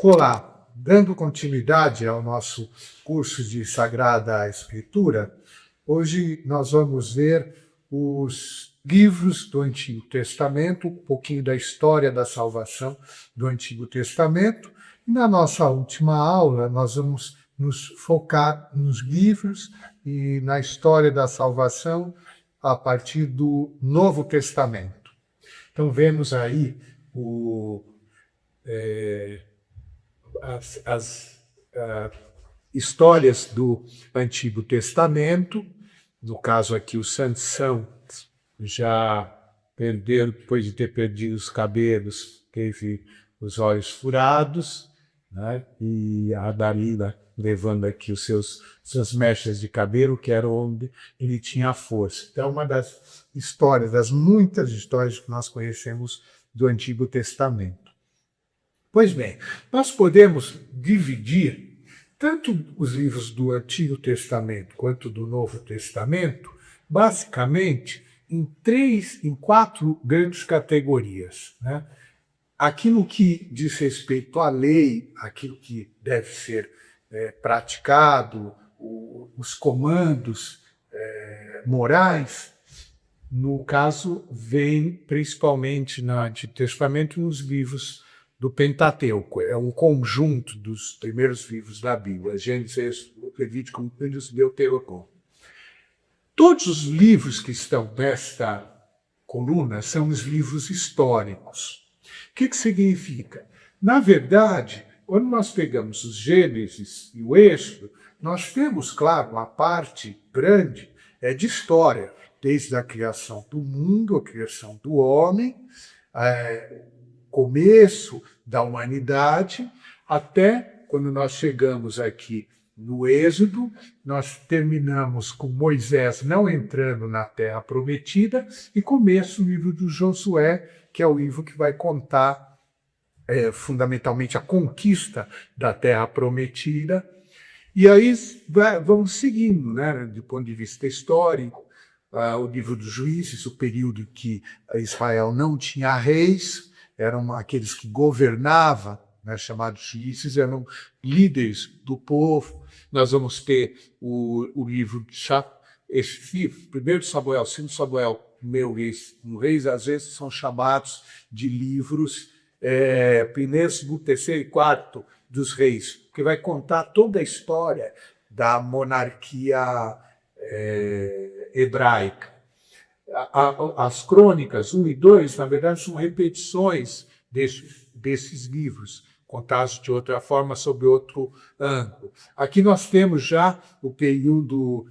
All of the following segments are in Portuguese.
Olá, dando continuidade ao nosso curso de Sagrada Escritura, hoje nós vamos ver os livros do Antigo Testamento, um pouquinho da história da salvação do Antigo Testamento. E na nossa última aula, nós vamos nos focar nos livros e na história da salvação a partir do Novo Testamento. Então, vemos aí as histórias do Antigo Testamento. No caso aqui, o Sansão já perdeu, depois de ter perdido os cabelos, teve os olhos furados, né? E a Dalila levando aqui suas mechas de cabelo, que era onde ele tinha força. Então, uma das histórias, das muitas histórias que nós conhecemos do Antigo Testamento. Pois bem, nós podemos dividir tanto os livros do Antigo Testamento quanto do Novo Testamento, basicamente, em quatro grandes categorias, né? Aquilo que diz respeito à lei, aquilo que deve ser praticado, os comandos morais, no caso, vem principalmente no Antigo Testamento nos livros do Pentateuco. É um conjunto dos primeiros livros da Bíblia, Gênesis, Levítico, Número, Deuteronômio. Todos os livros que estão nesta coluna são os livros históricos. O que significa? Na verdade, quando nós pegamos os Gênesis e o Êxodo, nós temos, claro, uma parte grande de história, desde a criação do mundo, a criação do homem, começo da humanidade, até quando nós chegamos aqui no Êxodo, nós terminamos com Moisés não entrando na Terra Prometida e começa o livro do Josué, que é o livro que vai contar fundamentalmente a conquista da Terra Prometida. E aí vamos seguindo, né, do ponto de vista histórico, o livro dos Juízes, o período que Israel não tinha reis, eram aqueles que governavam, né, chamados juízes, eram líderes do povo. Nós vamos ter o livro de esse livro, 1 Samuel, 2 Samuel, 1 Reis, às vezes são chamados de livros primeiro, segundo, terceiro e quarto dos reis, que vai contar toda a história da monarquia hebraica. As crônicas 1 e 2, na verdade, são repetições desses livros, contados de outra forma, sob outro ângulo. Aqui nós temos já o período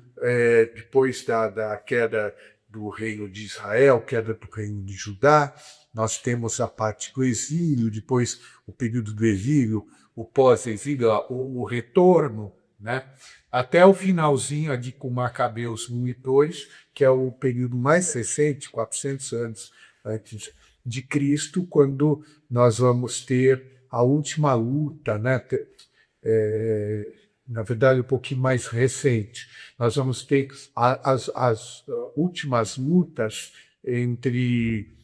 depois da queda do reino de Israel, queda do reino de Judá. Nós temos a parte do exílio, depois o período do exílio, o pós-exílio, o retorno, né? Até o finalzinho ali com Macabeus 1 e 2, que é o período mais recente, 400 anos antes de Cristo, quando nós vamos ter a última luta, né? Na verdade, um pouquinho mais recente. Nós vamos ter as últimas lutas entre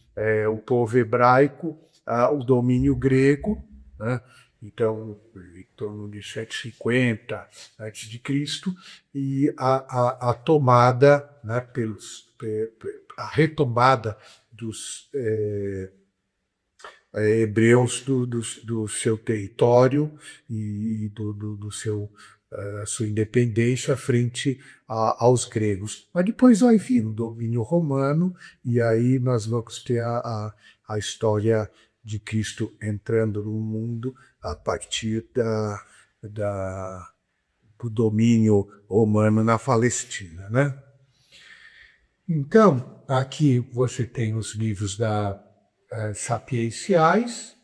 o povo hebraico, o domínio grego, né? Então, em torno de 750 a.C., e a tomada, né, a retomada dos hebreus do seu território e a sua independência frente aos gregos. Mas depois vai vir o domínio romano, e aí nós vamos ter a história de Cristo entrando no mundo a partir do domínio romano na Palestina, né? Então, aqui você tem os livros sapienciais,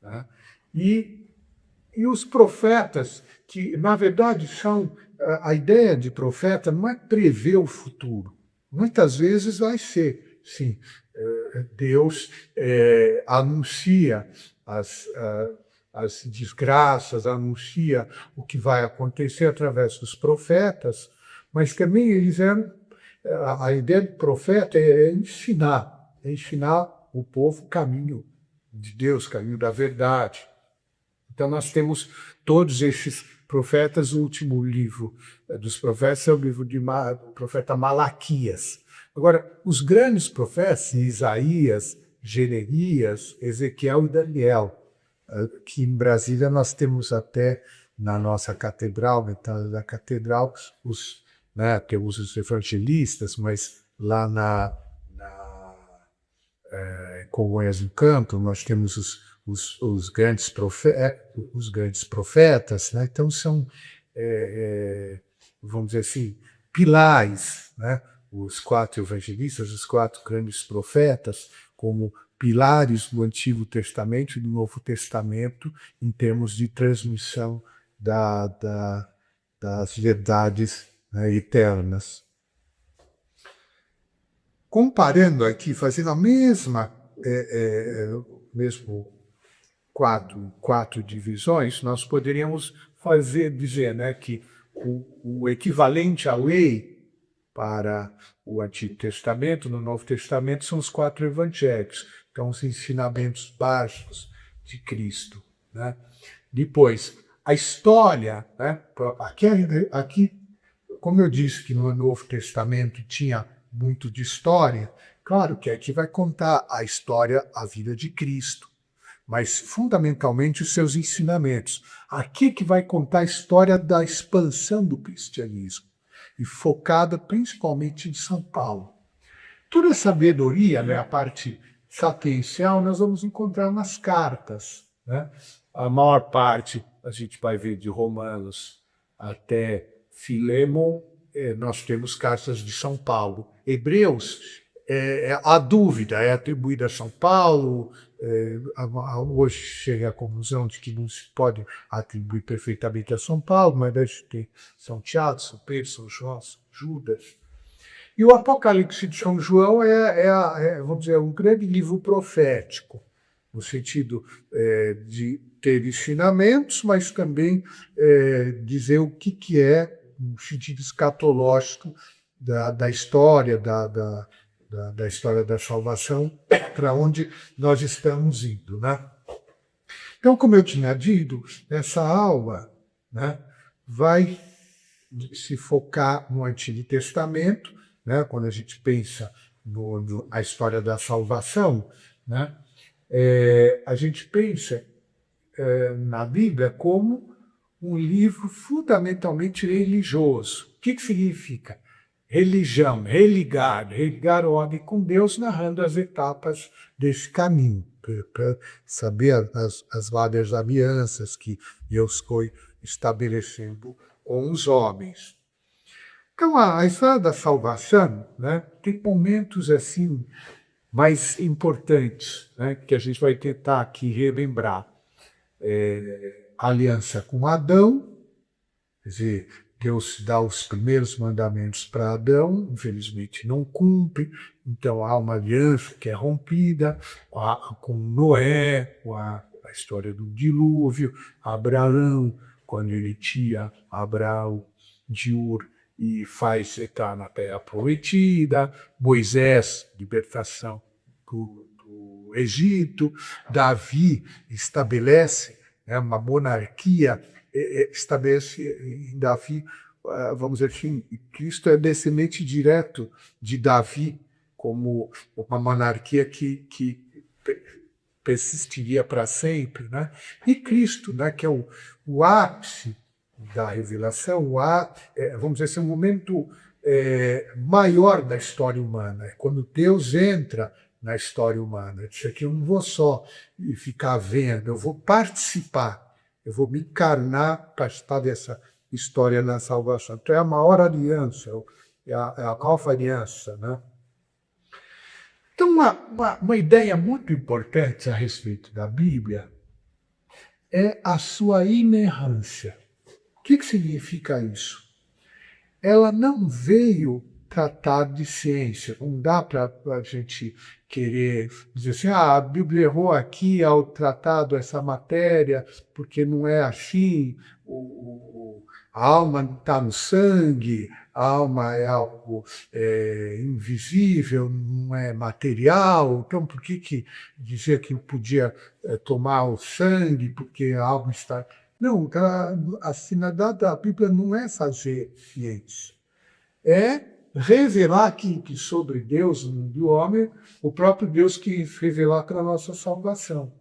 né? E os profetas, que na verdade são, a ideia de profeta não é prever o futuro. Muitas vezes vai ser, sim, Deus anuncia as desgraças, anuncia o que vai acontecer através dos profetas, mas também a ideia do profeta é ensinar o povo o caminho de Deus, o caminho da verdade. Então nós temos todos esses profetas. O último livro dos profetas é o livro do profeta Malaquias. Agora, os grandes profetas, Isaías, Jeremias, Ezequiel e Daniel, que em Brasília nós temos até na nossa catedral, metade da catedral, temos os evangelistas, mas lá Congonhas do Campo nós temos os grandes profetas, né? Então são, vamos dizer assim, pilares, né? Os 4 evangelistas, os 4 grandes profetas, como pilares do Antigo Testamento e do Novo Testamento em termos de transmissão das verdades, né, eternas. Comparando aqui, fazendo a mesmo quatro divisões, nós poderíamos dizer, né, que o equivalente à lei para o Antigo Testamento, no Novo Testamento, são os 4 evangelhos, então os ensinamentos básicos de Cristo, né? Depois, a história, né? Aqui, como eu disse que no Novo Testamento tinha muito de história, claro que aqui vai contar a história, a vida de Cristo, mas fundamentalmente os seus ensinamentos. Aqui que vai contar a história da expansão do cristianismo, e focada principalmente em São Paulo. Toda a sabedoria, né, a parte sapiencial, nós vamos encontrar nas cartas, né? A maior parte a gente vai ver de Romanos até Filemon, nós temos cartas de São Paulo. Hebreus, a dúvida é atribuída a São Paulo. Hoje chega à conclusão de que não se pode atribuir perfeitamente a São Paulo, mas deve ter São Tiago, São Pedro, São João, São Judas. E o Apocalipse de São João vamos dizer, um grande livro profético, no sentido de ter ensinamentos, mas também dizer o que é, no sentido escatológico, da história, da história da salvação, para onde nós estamos indo, né? Então, como eu tinha dito, essa aula, né, vai se focar no Antigo Testamento, né, quando a gente pensa na história da salvação, né, a gente pensa na Bíblia como um livro fundamentalmente religioso. O que significa? Religião, religar o homem com Deus, narrando as etapas desse caminho, para saber as várias alianças que Deus foi estabelecendo com os homens. Então, a história da salvação, né, tem momentos assim mais importantes, né, que a gente vai tentar aqui relembrar. A aliança com Adão, quer dizer, Deus dá os primeiros mandamentos para Adão, infelizmente não cumpre, então há uma aliança que é rompida com Noé, com a história do dilúvio, Abraão, quando ele tira Abraão de Ur e faz entrar na terra prometida, Moisés, libertação do Egito, Davi estabelece uma monarquia, estabelece em Davi, vamos dizer assim, Cristo é descendente direto de Davi, como uma monarquia que persistiria para sempre, né? E Cristo, né, que é o ápice da revelação, vamos dizer assim, um momento maior da história humana, quando Deus entra na história humana. Isso aqui eu não vou só ficar vendo, eu vou participar. Eu vou me encarnar, participar dessa história da salvação. Então é a maior aliança, é a nova aliança, né? Então, uma ideia muito importante a respeito da Bíblia é a sua inerrância. O que significa isso? Ela não veio tratado de ciência. Não dá para a gente querer dizer assim, a Bíblia errou aqui ao tratar dessa matéria, porque não é assim, a alma não está no sangue, a alma é algo invisível, não é material, então por que dizer que podia tomar o sangue, porque a alma está... Não, a finalidade da Bíblia não é fazer ciência, é revelar que sobre Deus e o homem, o próprio Deus quis revelar para a nossa salvação.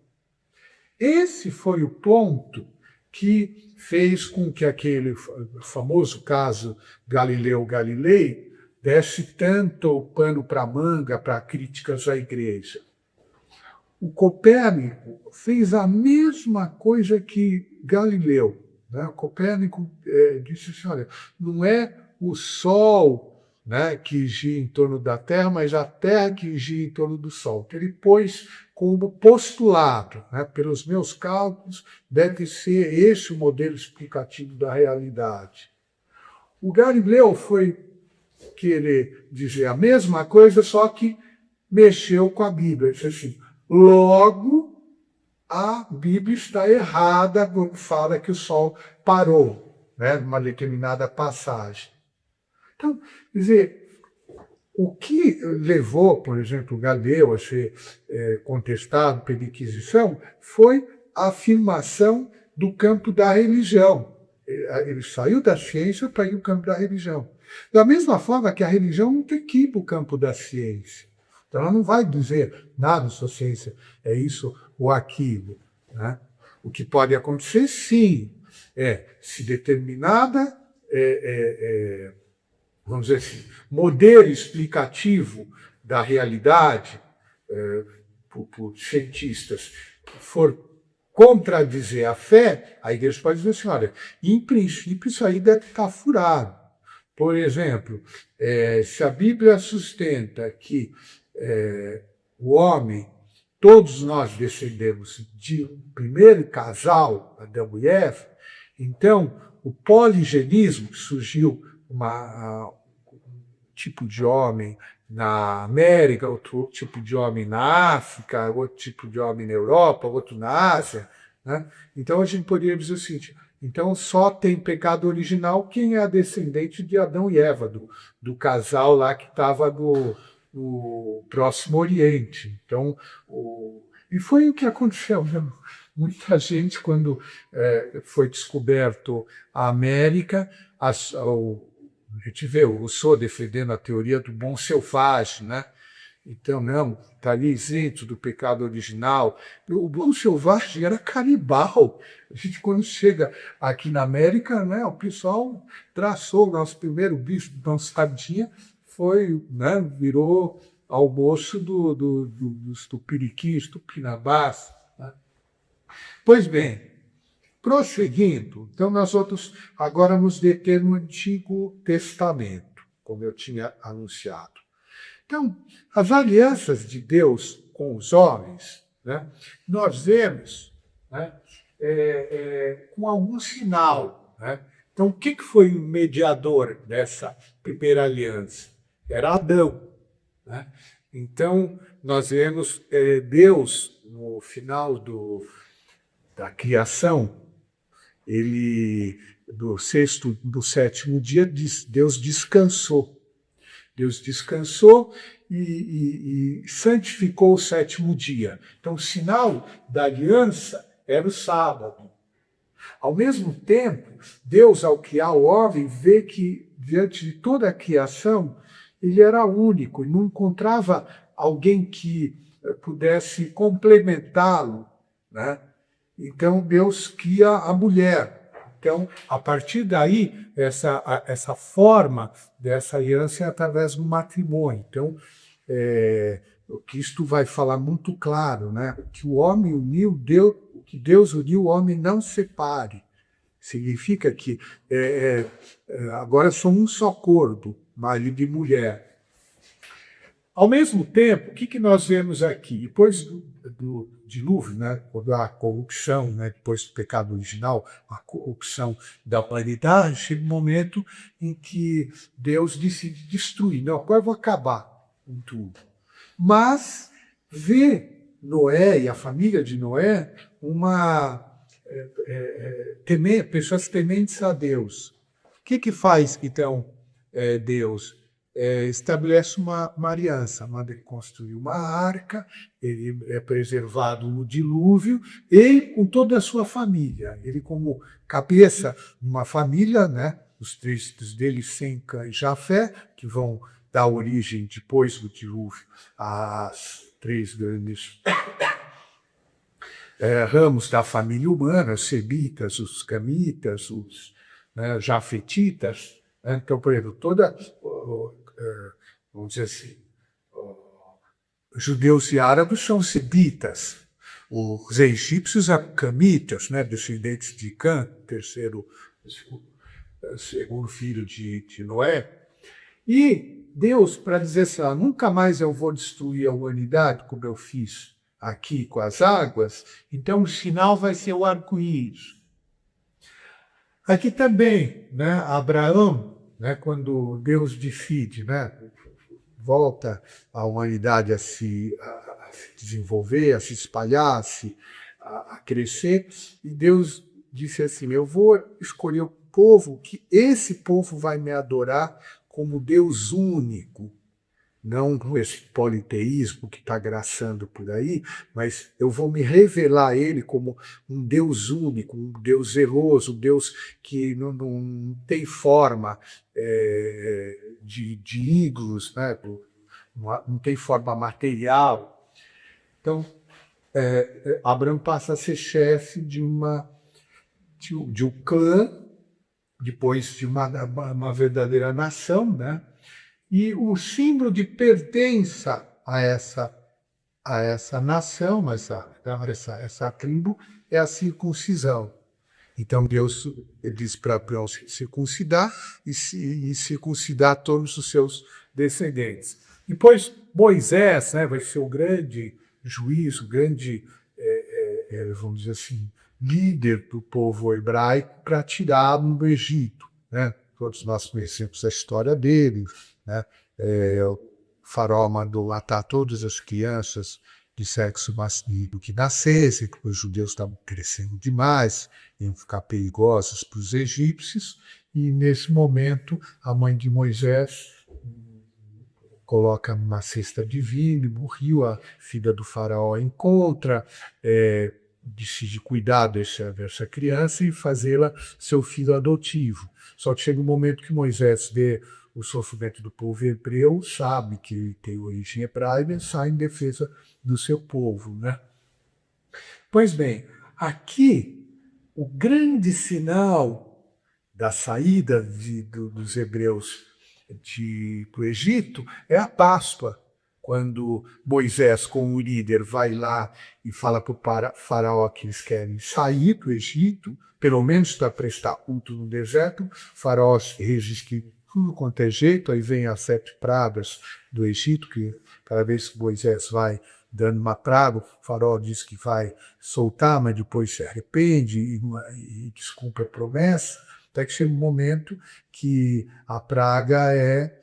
Esse foi o ponto que fez com que aquele famoso caso Galileu Galilei desse tanto pano para manga para críticas à igreja. O Copérnico fez a mesma coisa que Galileu. Né? O Copérnico disse assim, olha, não é o Sol, né, que gira em torno da Terra, mas a Terra que gira em torno do Sol. Ele pôs como postulado, né, pelos meus cálculos, deve ser esse o modelo explicativo da realidade. O Galileu foi querer dizer a mesma coisa, só que mexeu com a Bíblia. Ele disse assim, logo, a Bíblia está errada quando fala que o Sol parou, né, numa determinada passagem. Então, quer dizer, o que levou, por exemplo, Galileu a ser contestado pela Inquisição foi a afirmação do campo da religião. Ele saiu da ciência para ir para o campo da religião. Da mesma forma que a religião não tem que ir para o campo da ciência. Então, ela não vai dizer nada, sua ciência é isso ou aquilo. Né? O que pode acontecer, sim, se determinada vamos dizer assim, modelo explicativo da realidade por cientistas for contradizer a fé, a igreja pode dizer assim, olha, em princípio isso aí deve estar furado. Por exemplo, se a Bíblia sustenta que o homem, todos nós descendemos de um primeiro casal, Adão e Eva, então o poligenismo que surgiu um tipo de homem na América, outro tipo de homem na África, outro tipo de homem na Europa, outro na Ásia. Né? Então a gente poderia dizer o seguinte, então só tem pecado original quem é descendente de Adão e Eva, do casal lá que estava no Próximo Oriente. Então, e foi o que aconteceu. Né? Muita gente, quando foi descoberto a América, a gente vê o Rousseau defendendo a teoria do bom selvagem, né? Então, não, está ali isento do pecado original. O bom selvagem era canibal. A gente, quando chega aqui na América, né, o pessoal traçou o nosso primeiro bicho, então sardinha, foi, né, virou almoço dos tupiniquins, tupinambás. Né? Pois bem, prosseguindo, então nós agora nos deter no Antigo Testamento, como eu tinha anunciado. Então, as alianças de Deus com os homens, né, nós vemos, né, com algum sinal. Né? Então, o que foi o mediador dessa primeira aliança? Era Adão. Né? Então, nós vemos Deus, no final da criação, do sétimo dia, Deus descansou. Deus descansou e santificou o sétimo dia. Então, o sinal da aliança era o sábado. Ao mesmo tempo, Deus, ao criar o homem, vê que, diante de toda a criação, ele era único e não encontrava alguém que pudesse complementá-lo. Né? Então, Deus cria a mulher. Então, a partir daí, essa forma dessa aliança é através do matrimônio. Então, o que isto vai falar muito claro, né? Que o homem uniu, que Deus uniu, o homem não separe. Significa que agora são um só corpo, marido e mulher. Ao mesmo tempo, o que nós vemos aqui? Depois do dilúvio, né, quando há a corrupção, né, depois do pecado original, a corrupção da humanidade, chega um momento em que Deus decide destruir. Não, agora eu vou acabar com tudo. Mas vê Noé e a família de Noé pessoas tementes a Deus. O que faz, então, Deus? Estabelece uma aliança, manda ele construir uma arca, ele é preservado no dilúvio, ele com toda a sua família, ele como cabeça de uma família, né, os 3 filhos dele, Sem, Cã e Jafé, que vão dar origem, depois do dilúvio, às 3 grandes ramos da família humana, os semitas, os camitas, os jafetitas. Então, por exemplo, vamos dizer assim, judeus e árabes são semitas. Os egípcios são camitas, né, descendentes de Cã, segundo filho de Noé. E Deus, para dizer assim, nunca mais eu vou destruir a humanidade como eu fiz aqui com as águas, então o sinal vai ser o arco-íris. Aqui também, né, Abraão, né, quando Deus decide, né, volta a humanidade a se desenvolver, a se espalhar, a crescer, e Deus disse assim, eu vou escolher o povo, que esse povo vai me adorar como Deus único, não com esse politeísmo que está graçando por aí, mas eu vou me revelar a ele como um Deus único, um Deus zeloso, um Deus que não tem forma de ídolos, né? Não tem forma material. Então, Abraão passa a ser chefe de um clã, depois de uma verdadeira nação, né? E o símbolo de pertença a essa nação, essa tribo, é a circuncisão. Então Deus diz para Abraão se circuncidar e circuncidar todos os seus descendentes. Depois Moisés, né, vai ser o grande juiz, o grande, vamos dizer assim, líder do povo hebraico para tirá-lo do Egito, né? Todos nós conhecemos a história dele, né? O faraó mandou matar todas as crianças de sexo masculino que nascessem, porque os judeus estavam crescendo demais, iam ficar perigosos para os egípcios, e nesse momento a mãe de Moisés coloca uma cesta de vinho no rio, a filha do faraó encontra, decide cuidar dessa criança e fazê-la seu filho adotivo. Só que chega um momento que Moisés vê o sofrimento do povo hebreu, sabe que ele tem origem hebraica e sai em defesa do seu povo, né? Pois bem, aqui o grande sinal da saída dos hebreus para o Egito é a Páscoa, quando Moisés, como líder, vai lá e fala para o faraó que eles querem sair do Egito, pelo menos para prestar culto no deserto. O faraó resiste tudo quanto é jeito, aí vem as 7 pragas do Egito, que cada vez que Moisés vai dando uma praga, o faraó diz que vai soltar, mas depois se arrepende e desculpa a promessa, até que chega um momento que a praga é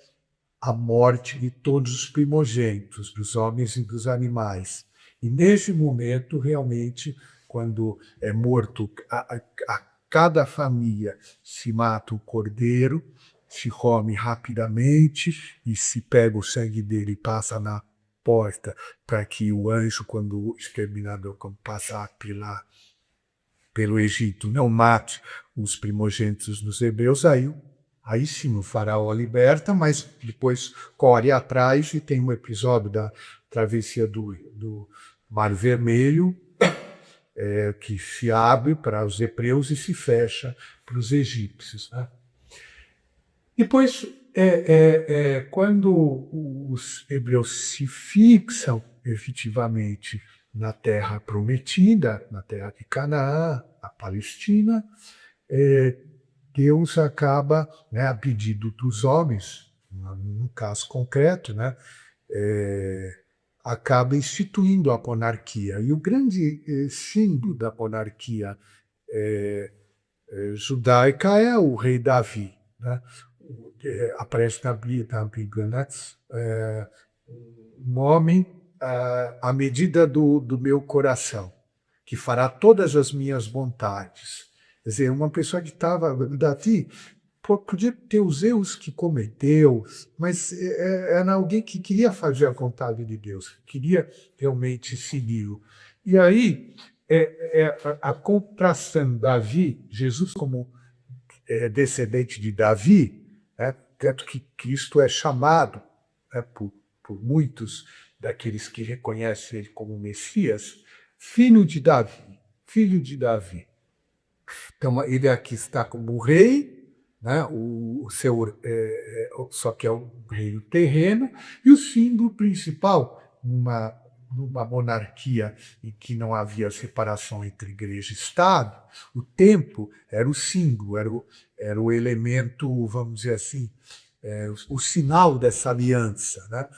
a morte de todos os primogênitos, dos homens e dos animais. E nesse momento, realmente, quando é morto a cada família, se mata o cordeiro, se come rapidamente e se pega o sangue dele e passa na porta para que o anjo, quando o exterminador passar pelo Egito, não mate os primogênitos dos hebreus, aí sim o faraó liberta, mas depois corre atrás e tem um episódio da travessia do Mar Vermelho, que se abre para os hebreus e se fecha para os egípcios, né? Depois, quando os hebreus se fixam efetivamente na terra prometida, na terra de Canaã, a Palestina, Deus acaba, né, a pedido dos homens, no caso concreto, né, acaba instituindo a monarquia. E o grande símbolo da monarquia judaica é o rei Davi, né? Aparece na Bíblia, né? Um homem à medida do meu coração, que fará todas as minhas vontades. Quer dizer, uma pessoa que estava... Davi podia ter os erros que cometeu, mas era alguém que queria fazer a vontade de Deus, queria realmente segui-lo. E aí, a contração Davi, Jesus como descendente de Davi, né, tanto que Cristo é chamado, né, por muitos daqueles que reconhecem ele como Messias, filho de Davi, filho de Davi. Então, ele aqui está como rei, né, só que é o reino terreno, e o símbolo principal, numa monarquia em que não havia separação entre igreja e Estado, o templo era o símbolo, era o elemento, vamos dizer assim, o sinal dessa aliança, né?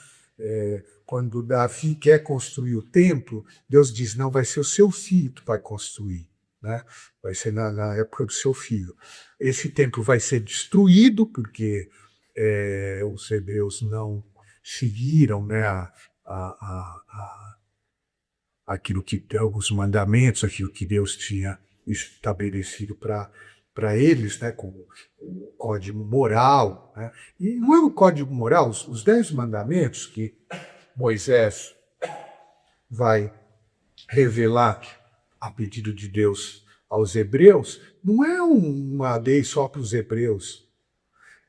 Quando Davi quer construir o templo, Deus diz, não, vai ser o seu filho que vai construir. Né? Vai ser na época do seu filho. Esse templo vai ser destruído, porque os hebreus não seguiram, né, aquilo que os mandamentos, aquilo que Deus tinha estabelecido para eles, né, como o código moral. Né? E não é o código moral, os 10 mandamentos que Moisés vai revelar a pedido de Deus aos hebreus, não é uma lei só para os hebreus.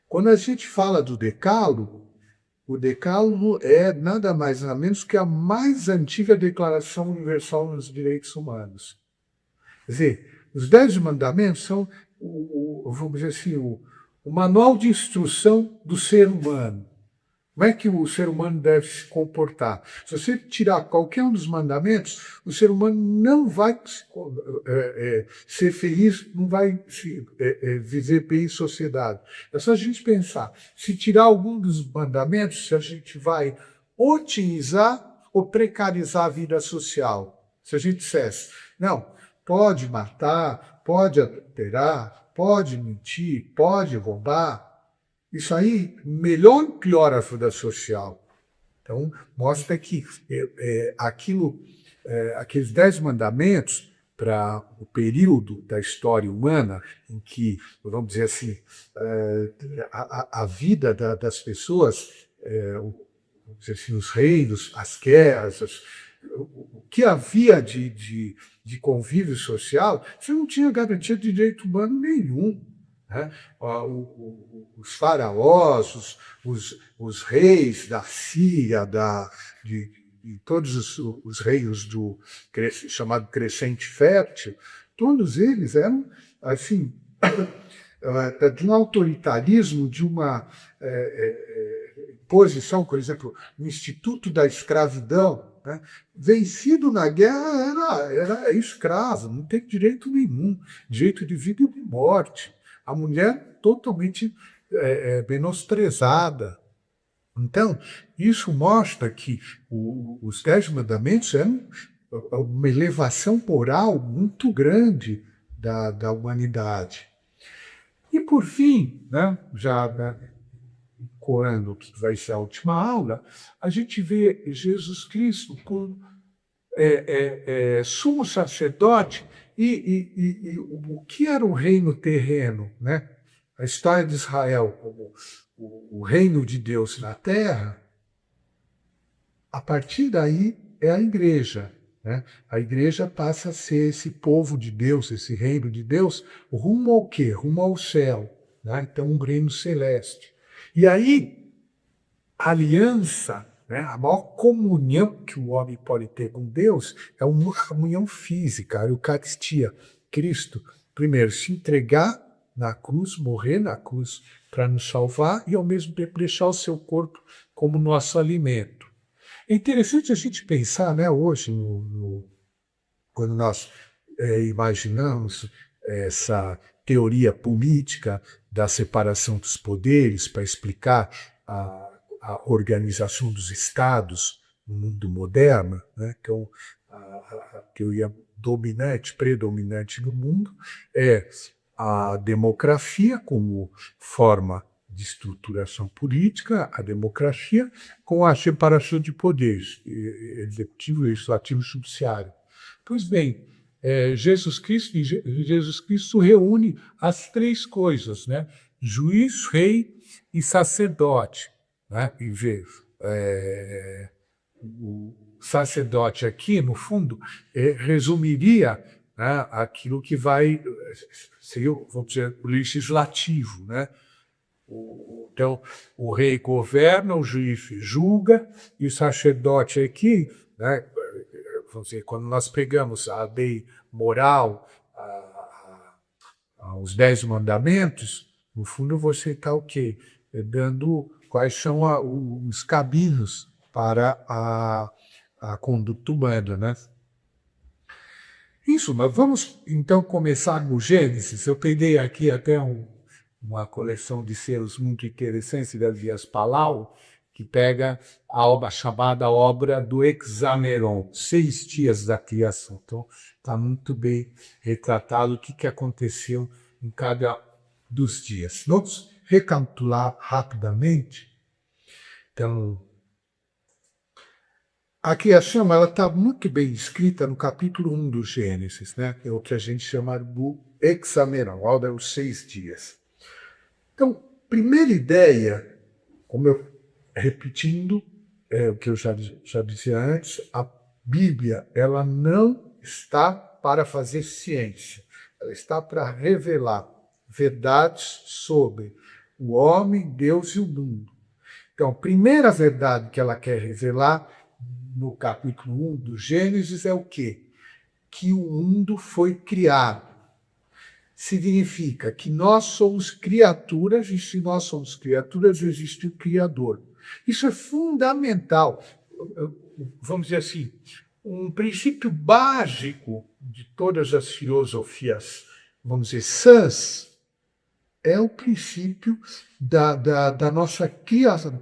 Quando a gente fala do Decálogo, o Decálogo é nada mais nada menos que a mais antiga Declaração Universal dos Direitos Humanos. Quer dizer, os 10 mandamentos são, vamos dizer assim, o manual de instrução do ser humano. Como é que o ser humano deve se comportar? Se você tirar qualquer um dos mandamentos, o ser humano não vai ser feliz, não vai viver bem em sociedade. É só a gente pensar. Se tirar algum dos mandamentos, se a gente vai otimizar ou precarizar a vida social. Se a gente dissesse, não, pode matar, pode adulterar, pode mentir, pode roubar, isso aí melhora ou piora a vida social? Então, mostra que aqueles 10 mandamentos, para o período da história humana em que, vamos dizer assim, a vida das pessoas, vamos dizer assim, os reinos, as guerras, o que havia de convívio social, você não tinha garantia de direito humano nenhum. Né? Os faraós, os reis da Síria, de todos os reinos do chamado Crescente Fértil, todos eles eram assim de um autoritarismo, de uma posição, por exemplo, no Instituto da Escravidão, né? Vencido na guerra era escravo, não tem direito nenhum, direito de vida e de morte. A mulher totalmente menosprezada. Então, isso mostra que os 10 mandamentos eram uma elevação moral muito grande da humanidade. E, por fim, né, já ecoando o que vai ser a última aula, a gente vê Jesus Cristo como sumo sacerdote e o que era o reino terreno, né? A história de Israel como o reino de Deus na terra, a partir daí é a igreja. Né? A igreja passa a ser esse povo de Deus, esse reino de Deus, rumo ao quê? Rumo ao céu. Né? Então, um reino celeste. E aí, a aliança, né? A maior comunhão que o homem pode ter com Deus é uma comunhão física, a Eucaristia. Cristo, primeiro, se entregar na cruz, morrer na cruz para nos salvar e, ao mesmo tempo, deixar o seu corpo como nosso alimento. É interessante a gente pensar, né, hoje, quando nós imaginamos essa teoria política da separação dos poderes para explicar a organização dos estados no mundo moderno, né? Então, a teoria dominante, predominante no mundo é a democracia como forma de estruturação política, a democracia com a separação de poderes, executivo, legislativo e judiciário. Pois bem, Jesus Cristo reúne as três coisas, né? Juiz, rei e sacerdote, né? E o sacerdote aqui, no fundo, resumiria, né, aquilo que vai ser, vamos dizer, o legislativo, né? Então, o rei governa, o juiz julga, e o sacerdote aqui, né, vamos dizer, quando nós pegamos a lei moral, os 10 mandamentos, no fundo você está o quê? Dando quais são os caminhos para a conduta humana, né? Isso, mas vamos então começar no Gênesis. Eu peguei aqui até uma coleção de selos muito interessantes da Dias Palau, que pega a obra chamada obra do Hexameron, 6 dias da criação. Então, está muito bem retratado o que aconteceu em cada dos dias. Vamos recapitular rapidamente. Então, a criação está muito bem escrita no capítulo 1 do Gênesis, né? É o que a gente chama do Hexameron, a obra dos 6 dias. Então, primeira ideia, como eu repetindo o que eu já dizia antes, a Bíblia ela não está para fazer ciência, ela está para revelar verdades sobre o homem, Deus e o mundo. Então, a primeira verdade que ela quer revelar no capítulo 1 do Gênesis é o quê? Que o mundo foi criado. Significa que nós somos criaturas, e se nós somos criaturas, existe um Criador. Isso é fundamental. Vamos dizer assim, um princípio básico de todas as filosofias, vamos dizer, sãs, é o princípio da nossa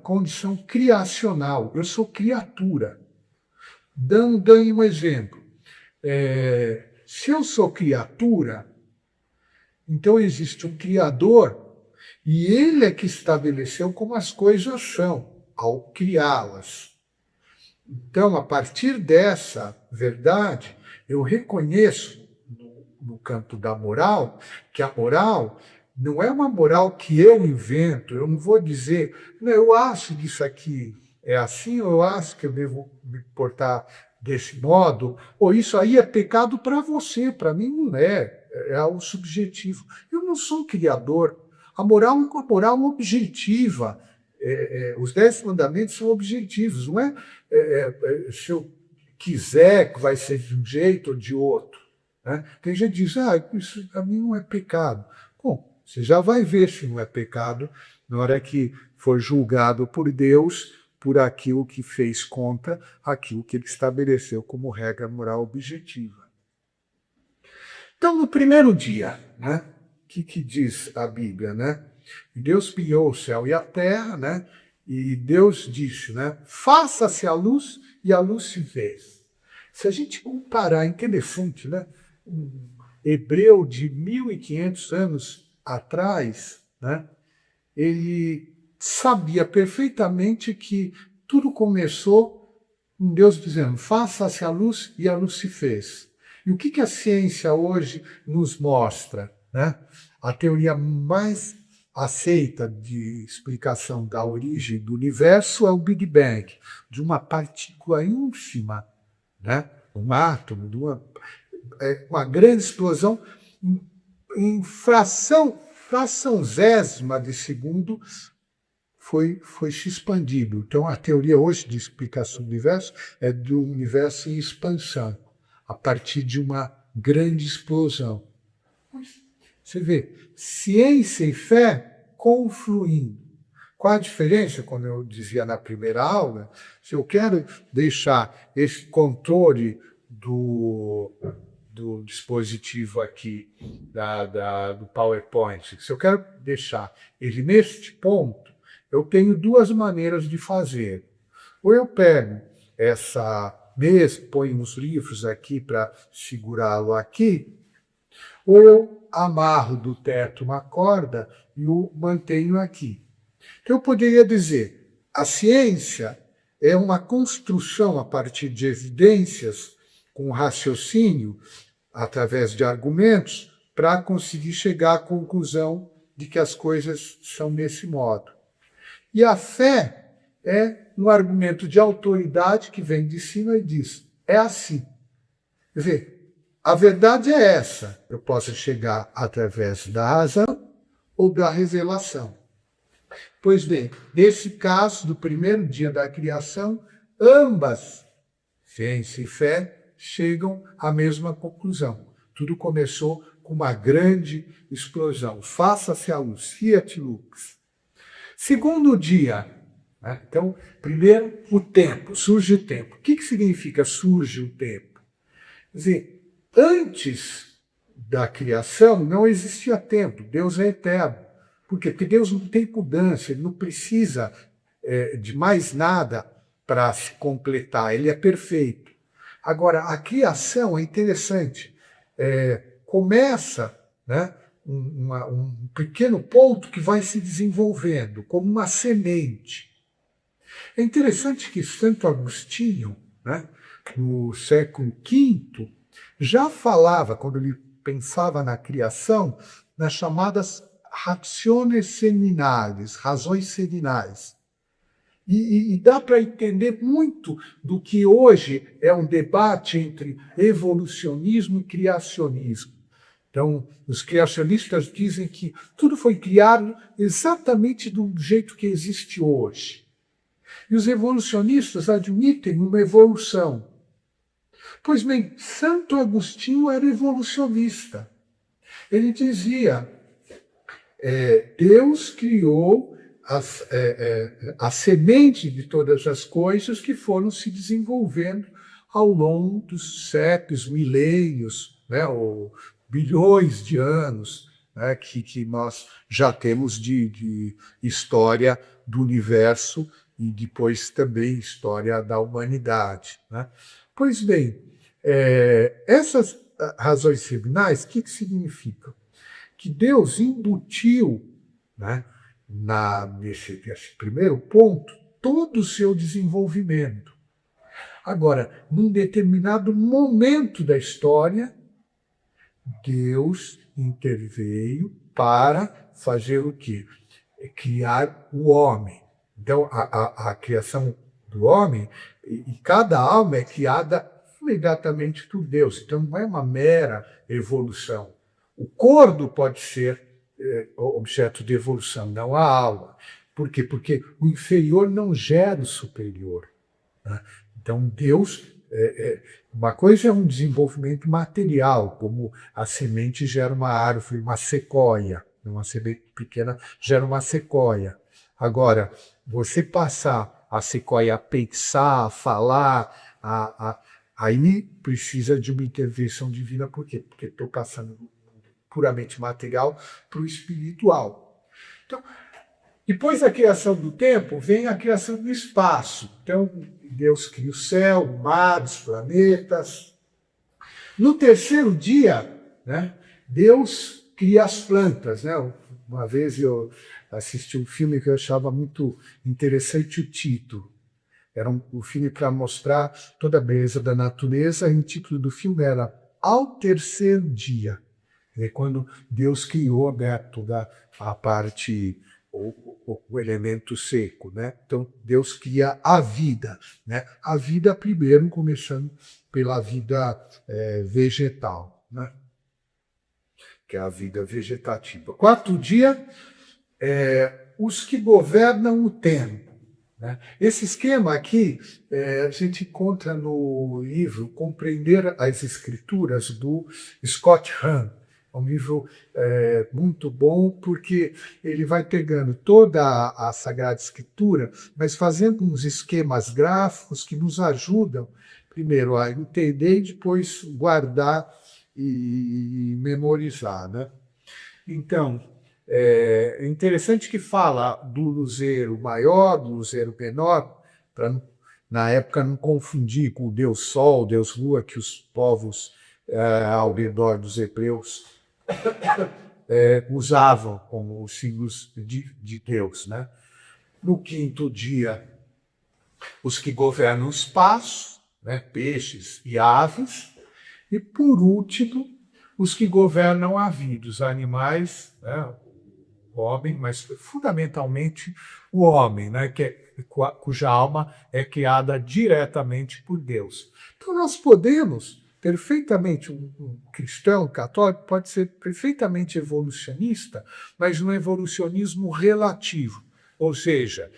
condição criacional. Eu sou criatura. Dando um exemplo. Se eu sou criatura, então existe um Criador e ele é que estabeleceu como as coisas são, ao criá-las. Então, a partir dessa verdade, eu reconheço no campo da moral que a moral não é uma moral que eu invento. Eu não vou dizer, não, eu acho que isso aqui é assim, ou eu acho que eu devo me portar desse modo, ou isso aí é pecado para você, para mim não é. É algo subjetivo. Eu não sou um criador. A moral é uma moral objetiva. Os 10 mandamentos são objetivos. Não é, se eu quiser que vai ser de um jeito ou de outro. Né? Tem gente que diz, isso para mim não é pecado. Bom, você já vai ver se não é pecado na hora que for julgado por Deus por aquilo que fez contra aquilo que ele estabeleceu como regra moral objetiva. Então, no primeiro dia, né, o que diz a Bíblia? Né? Deus criou o céu e a terra, né, e Deus disse, né, faça-se a luz, e a luz se fez. Se a gente comparar, interessante, né, um hebreu de 1.500 anos atrás, né, ele sabia perfeitamente que tudo começou com Deus dizendo, faça-se a luz, e a luz se fez. E o que a ciência hoje nos mostra? Né? A teoria mais aceita de explicação da origem do universo é o Big Bang, de uma partícula ínfima, né? Um átomo, de uma grande explosão em fraçãozésima de segundo foi se expandindo. Então, a teoria hoje de explicação do universo é do universo em expansão, a partir de uma grande explosão. Você vê, ciência e fé confluindo. Qual a diferença, como eu dizia na primeira aula, se eu quero deixar esse controle do dispositivo aqui, do PowerPoint, se eu quero deixar ele neste ponto, eu tenho duas maneiras de fazer. Ou eu pego essa mesa, ponho uns livros aqui para segurá-lo aqui, ou eu amarro do teto uma corda e o mantenho aqui. Então, eu poderia dizer, a ciência é uma construção a partir de evidências, com raciocínio, através de argumentos, para conseguir chegar à conclusão de que as coisas são desse modo. E a fé é um argumento de autoridade que vem de cima e diz, é assim. Quer dizer, a verdade é essa. Eu posso chegar através da razão ou da revelação. Pois bem, nesse caso do primeiro dia da criação, ambas, ciência e fé, chegam à mesma conclusão. Tudo começou com uma grande explosão. Faça-se a luz, fiat lux. Segundo dia, né? Então, primeiro, o tempo, surge o tempo. O que significa surge o tempo? Quer dizer, antes da criação não existia tempo, Deus é eterno. Por quê? Porque Deus não tem mudança, ele não precisa de mais nada para se completar, ele é perfeito. Agora, a criação é interessante. Começa, né, um pequeno ponto que vai se desenvolvendo, como uma semente. É interessante que Santo Agostinho, né, no século V, já falava, quando ele pensava na criação, nas chamadas rationes seminales, razões seminais. E dá para entender muito do que hoje é um debate entre evolucionismo e criacionismo. Então, os criacionistas dizem que tudo foi criado exatamente do jeito que existe hoje. E os evolucionistas admitem uma evolução. Pois bem, Santo Agostinho era evolucionista. Ele dizia, Deus criou a semente de todas as coisas que foram se desenvolvendo ao longo dos séculos, milênios, né, ou bilhões de anos, né, que nós já temos de história do universo e depois também história da humanidade. Né? Pois bem, essas razões seminais, o que significam? Que Deus embutiu, né, nesse primeiro ponto, todo o seu desenvolvimento. Agora, num determinado momento da história, Deus interveio para fazer o quê? Criar o homem. Então, a criação do homem, e cada alma é criada imediatamente por Deus. Então, não é uma mera evolução. O corpo pode ser objeto de evolução, não a alma. Por quê? Porque o inferior não gera o superior. Né? Então, Deus... uma coisa é um desenvolvimento material, como a semente gera uma árvore, uma sequoia. Uma semente pequena gera uma sequoia. Agora, você passar a sequoia a pensar, a falar, aí precisa de uma intervenção divina. Por quê? Porque estou passando puramente material para o espiritual. Então, depois da criação do tempo, vem a criação do espaço. Então, Deus cria o céu, o mar, os planetas. No terceiro dia, né, Deus cria as plantas. Né? Uma vez eu assisti um filme que eu achava muito interessante o título. Era um filme para mostrar toda a beleza da natureza, e o título do filme era Ao Terceiro Dia. É quando Deus criou, né, toda a parte... o elemento seco, né? Então Deus cria a vida, né? A vida primeiro começando pela vida vegetal, né? Que é a vida vegetativa. Quarto dia, os que governam o tempo. Né? Esse esquema aqui a gente encontra no livro Compreender as Escrituras do Scott Hahn. É um livro muito bom, porque ele vai pegando toda a Sagrada Escritura, mas fazendo uns esquemas gráficos que nos ajudam, primeiro, a entender e depois guardar e memorizar. Né? Então, É interessante que fala do luzeiro maior, do luzeiro menor, para na época não confundir com o Deus Sol, Deus Lua, que os povos ao redor dos hebreus usavam como os símbolos de Deus, né? No quinto dia, os que governam o espaço, né? Peixes e aves, e por último, os que governam a vida, os animais, né? O homem, mas fundamentalmente o homem, né? Cuja alma é criada diretamente por Deus. Então nós podemos perfeitamente, um cristão católico pode ser perfeitamente evolucionista, mas um evolucionismo relativo, ou seja,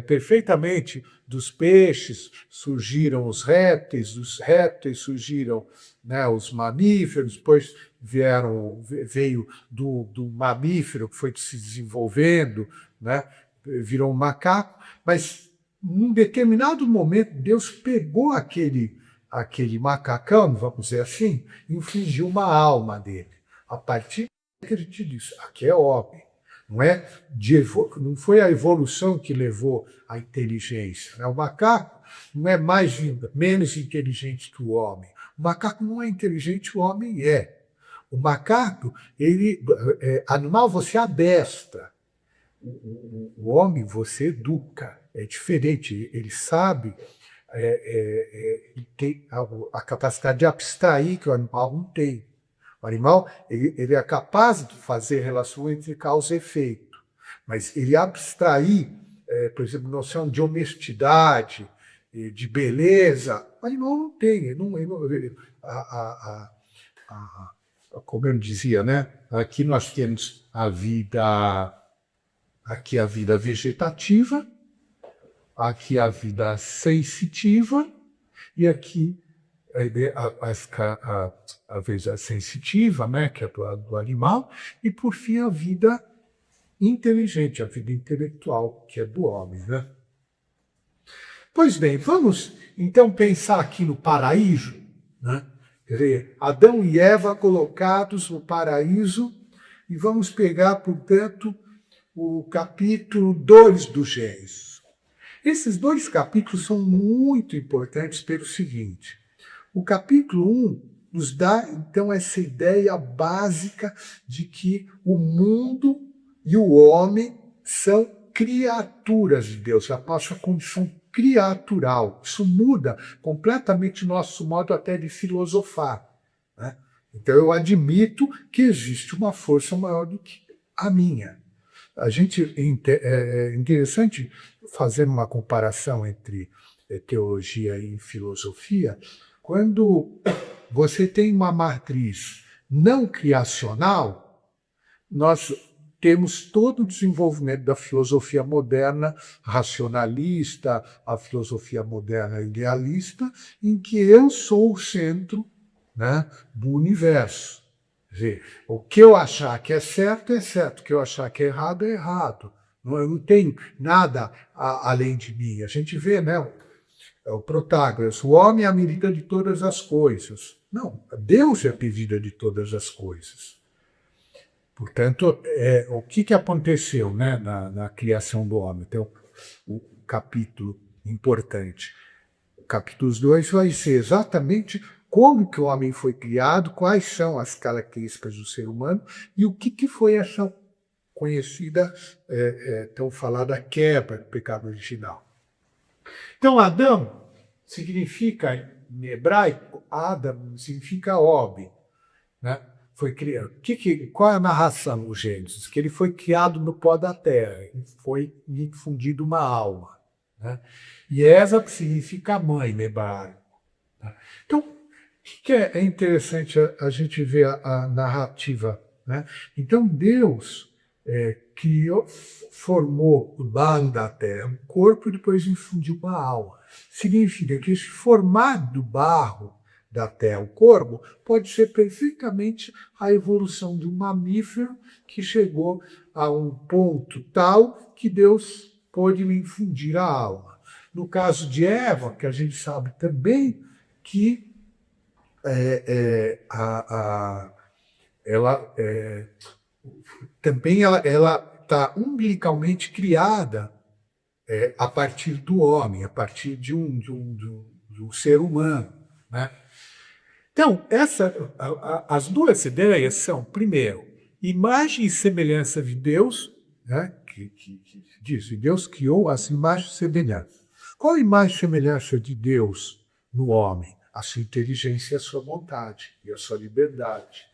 perfeitamente dos peixes surgiram os répteis, dos répteis surgiram, né, os mamíferos, depois veio do mamífero que foi se desenvolvendo, né, virou um macaco, mas num determinado momento Deus pegou aquele macacão, vamos dizer assim, e infligiu uma alma dele. A partir que a gente disse, aqui é homem. Não foi a evolução que levou à inteligência. Né? O macaco não é menos inteligente que o homem. O macaco não é inteligente, o homem é. O macaco, animal você adestra. O homem você educa. É diferente, ele sabe, ele tem a capacidade de abstrair que o animal não tem. O animal ele é capaz de fazer relação entre causa e efeito, mas ele abstrair, por exemplo, noção de honestidade, de beleza, o animal não tem. Como eu dizia, né? Aqui nós temos a vida vegetativa, aqui a vida sensitiva e aqui a vida sensitiva, né, que é do animal, e por fim a vida inteligente, a vida intelectual, que é do homem, né? Pois bem, vamos então pensar aqui no paraíso, né? Quer dizer, Adão e Eva colocados no paraíso, e vamos pegar, portanto, o capítulo 2 do Gênesis. Esses dois capítulos são muito importantes pelo seguinte: o capítulo 1 nos dá, então, essa ideia básica de que o mundo e o homem são criaturas de Deus, a nossa condição criatural. Isso muda completamente o nosso modo até de filosofar, né? Então, eu admito que existe uma força maior do que a minha. É interessante fazer uma comparação entre teologia e filosofia. Quando você tem uma matriz não criacional, nós temos todo o desenvolvimento da filosofia moderna racionalista, a filosofia moderna idealista, em que eu sou o centro, né, do universo. Quer dizer, o que eu achar que é certo, o que eu achar que é errado. Eu não tenho nada além de mim. A gente vê, né, o Protágoras, o homem é a medida de todas as coisas. Não, Deus é a medida de todas as coisas. Portanto, o que aconteceu, né, na criação do homem? Então, o capítulo importante. O capítulo 2 vai ser exatamente como que o homem foi criado, quais são as características do ser humano e o que foi essa conhecida, tão falada quebra do pecado original. Então, Adão significa, em hebraico, Adam significa homem, né? Foi criado. Qual é a narração do Gênesis? Que ele foi criado no pó da terra, foi infundido uma alma, né? E Esa significa mãe, no hebraico. Então, o que é interessante a gente ver a narrativa, né? Então, Deus criou, formou o barro da terra, um corpo, e depois infundiu uma alma. Significa que esse formar do barro da terra, o corpo, pode ser perfeitamente a evolução de um mamífero que chegou a um ponto tal que Deus pôde lhe infundir a alma. No caso de Eva, que a gente sabe também que ela também ela está umbilicalmente criada a partir do homem, a partir de um ser humano, né? Então, as duas ideias são, primeiro, imagem e semelhança de Deus, né? que diz que Deus criou as imagens e semelhanças. Qual a imagem e semelhança de Deus no homem? A sua inteligência e a sua vontade, e a sua liberdade.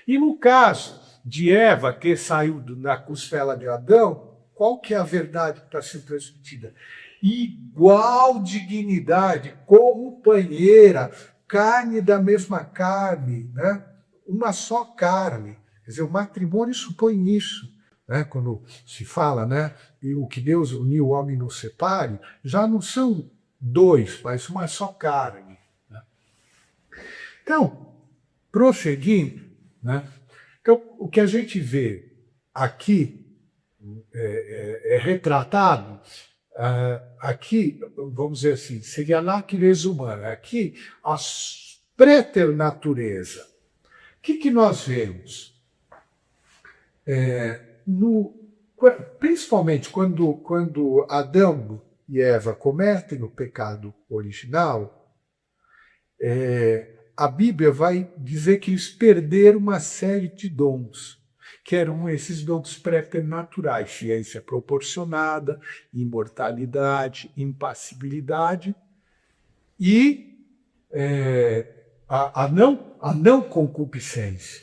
E no caso de Eva ter saído da costela de Adão, qual que é a verdade que está sendo transmitida? Igual dignidade, companheira, carne da mesma carne, né? Uma só carne. Quer dizer, o matrimônio supõe isso. Né? Quando se fala, né, e o que Deus uniu, o homem não separe, já não são dois, mas uma só carne. Né? Então, prosseguindo, né? Então, o que a gente vê aqui é retratado, aqui, vamos dizer assim, seria a natureza humana. Aqui, a preternatureza. O que nós vemos? Principalmente quando Adão e Eva cometem o pecado original, a Bíblia vai dizer que eles perderam uma série de dons, que eram esses dons preternaturais: ciência proporcionada, imortalidade, impassibilidade e a não concupiscência.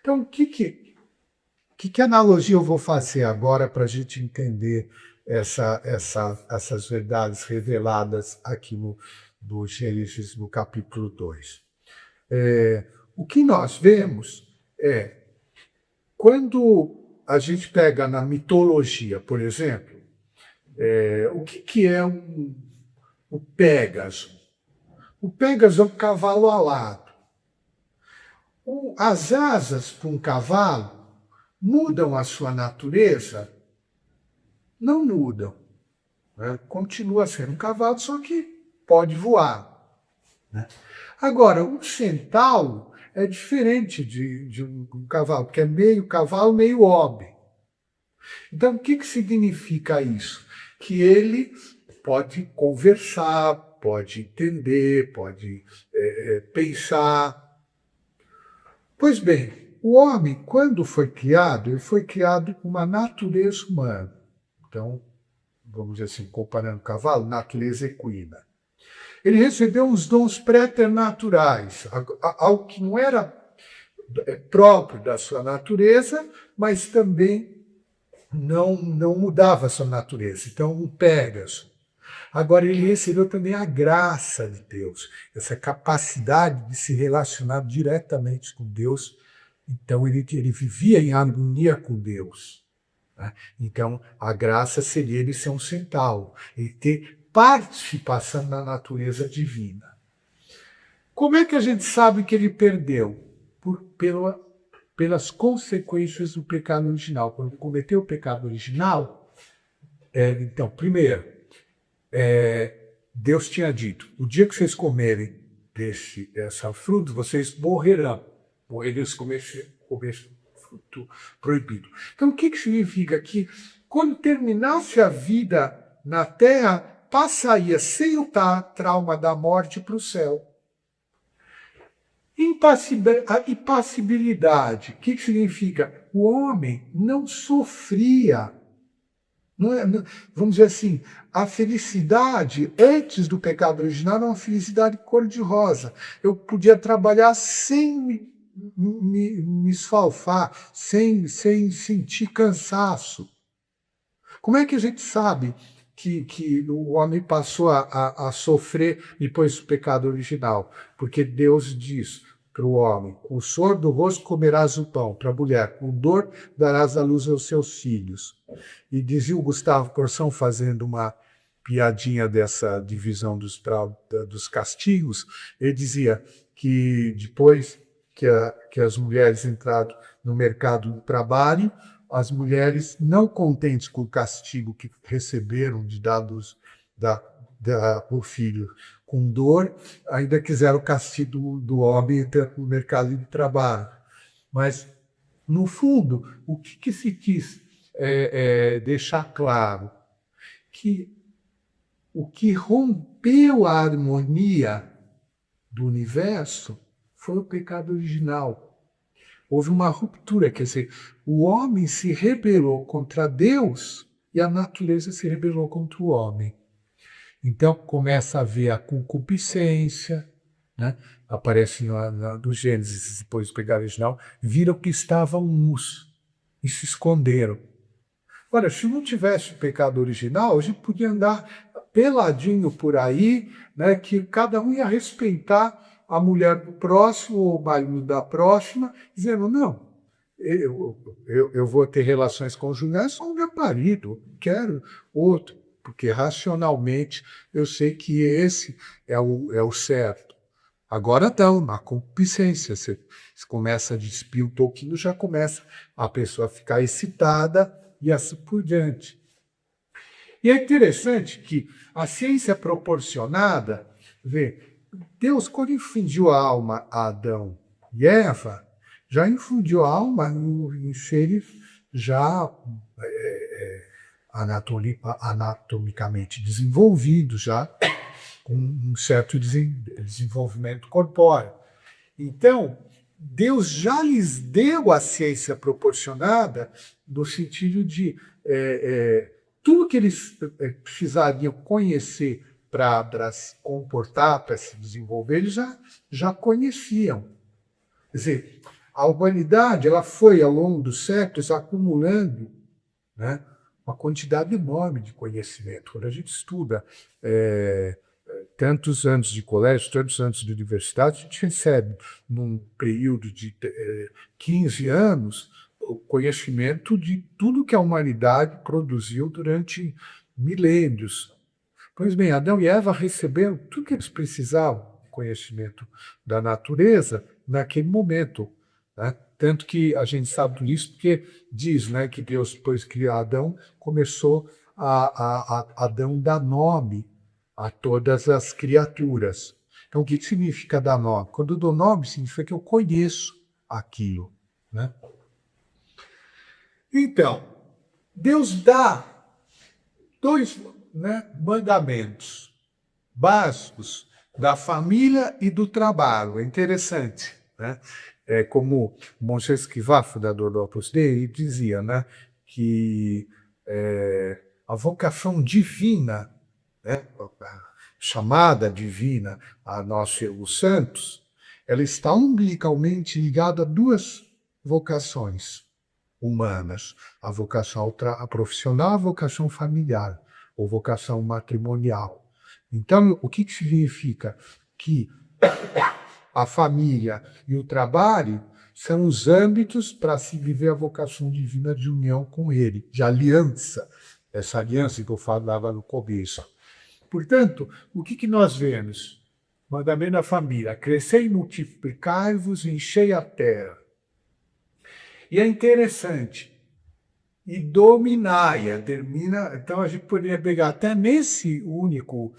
Então, que analogia eu vou fazer agora para a gente entender essas verdades reveladas aqui no Gênesis, no capítulo 2? O que nós vemos é, quando a gente pega na mitologia, por exemplo, o que é o Pégaso? O Pégaso é um cavalo alado. As asas para um cavalo mudam a sua natureza? Não mudam. Né? Continua sendo um cavalo, só que pode voar. Né? Agora, um centauro é diferente de um cavalo, porque é meio cavalo, meio homem. Então, o que significa isso? Que ele pode conversar, pode entender, pode pensar. Pois bem, o homem, quando foi criado, ele foi criado com uma natureza humana. Então, vamos dizer assim, comparando o cavalo, natureza equina. Ele recebeu uns dons preternaturais, algo que não era próprio da sua natureza, mas também não mudava a sua natureza. Então, um Pégaso. Agora, ele recebeu também a graça de Deus, essa capacidade de se relacionar diretamente com Deus. Então, ele vivia em harmonia com Deus. Né? Então, a graça seria ele ser um centauro, ele ter participação na natureza divina. Como é que a gente sabe que ele perdeu? Pelas consequências do pecado original. Quando ele cometeu o pecado original, então, primeiro, Deus tinha dito: o dia que vocês comerem dessa fruta, vocês morrerão. Morrerão se comer fruto proibido. Então, o que significa? Que quando terminasse a vida na terra, passaria sem o trauma da morte para o céu. A impassibilidade, o que significa? O homem não sofria. Vamos dizer assim, a felicidade antes do pecado original era uma felicidade cor-de-rosa. Eu podia trabalhar sem me esfalfar, sem sentir cansaço. Como é que a gente sabe que o homem passou a sofrer depois do pecado original? Porque Deus diz para o homem: com o suor do rosto comerás o pão. Para a mulher: com dor darás à luz aos seus filhos. E dizia o Gustavo Corsão, fazendo uma piadinha dessa divisão dos castigos, ele dizia que depois que as mulheres entraram no mercado do trabalho, as mulheres, não contentes com o castigo que receberam de dados o filho com dor, ainda quiseram o castigo do homem no mercado de trabalho. Mas No fundo, o que se quis deixar claro? Que o que rompeu a harmonia do universo foi o pecado original. Houve uma ruptura, quer dizer, o homem se rebelou contra Deus e a natureza se rebelou contra o homem. Então começa a haver a concupiscência, né? Aparece no Gênesis, depois do pecado original, viram que estavam nus e se esconderam. Olha, se não tivesse o pecado original, a gente podia andar peladinho por aí, né, que cada um ia respeitar a mulher do próximo ou o marido da próxima, dizendo, não, eu vou ter relações conjugais com o meu marido, quero outro, porque racionalmente eu sei que esse é o certo. Agora não, na concupiscência, você começa a despir um pouquinho, já começa a pessoa a ficar excitada e assim por diante. E é interessante que a ciência proporcionada, Deus, quando infundiu a alma a Adão e Eva, já infundiu a alma em seres já anatomicamente desenvolvidos, já com um certo desenvolvimento corpóreo. Então, Deus já lhes deu a ciência proporcionada no sentido de tudo que eles precisariam conhecer para se comportar, para se desenvolver, eles já conheciam. Quer dizer, a humanidade ela foi, ao longo dos séculos, acumulando, né, uma quantidade enorme de conhecimento. Quando a gente estuda tantos anos de colégio, tantos anos de universidade, a gente recebe, num período de 15 anos, o conhecimento de tudo que a humanidade produziu durante milênios. Pois bem, Adão e Eva receberam tudo que eles precisavam, conhecimento da natureza, naquele momento. Né? Tanto que a gente sabe disso porque diz, né, que Deus, depois de criar Adão, começou a Adão dar nome a todas as criaturas. Então, o que significa dar nome? Quando eu dou nome, significa que eu conheço aquilo. Né? Então, Deus dá dois, né, mandamentos básicos da família e do trabalho. É interessante. Né? Como Monge Escrivá, fundador do Opus Dei, dizia, né, que a vocação divina, né, a chamada divina a nós, os santos, ela está umbilicalmente ligada a duas vocações humanas: a vocação profissional, a vocação familiar, ou vocação matrimonial. Então, o que significa? Que a família e o trabalho são os âmbitos para se viver a vocação divina de união com Ele, de aliança, essa aliança que eu falava no começo. Portanto, o que nós vemos? Mandamento da família: crescei e multiplicai-vos, enchei a terra. E é interessante, e dominai-a, termina. Então a gente poderia pegar até nesse único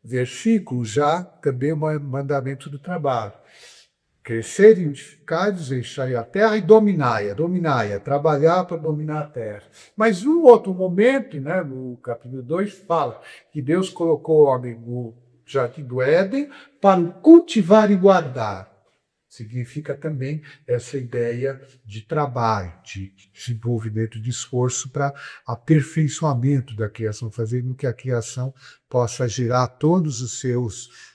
versículo já também o mandamento do trabalho. Crescer e multiplicar-vos, enchei a terra e dominai-a, trabalhar para dominar a terra. Mas num outro momento, né, no capítulo 2, fala que Deus colocou o homem no jardim do Éden para o cultivar e guardar. Significa também essa ideia de trabalho, de desenvolvimento de esforço para aperfeiçoamento da criação, fazendo com que a criação possa gerar todos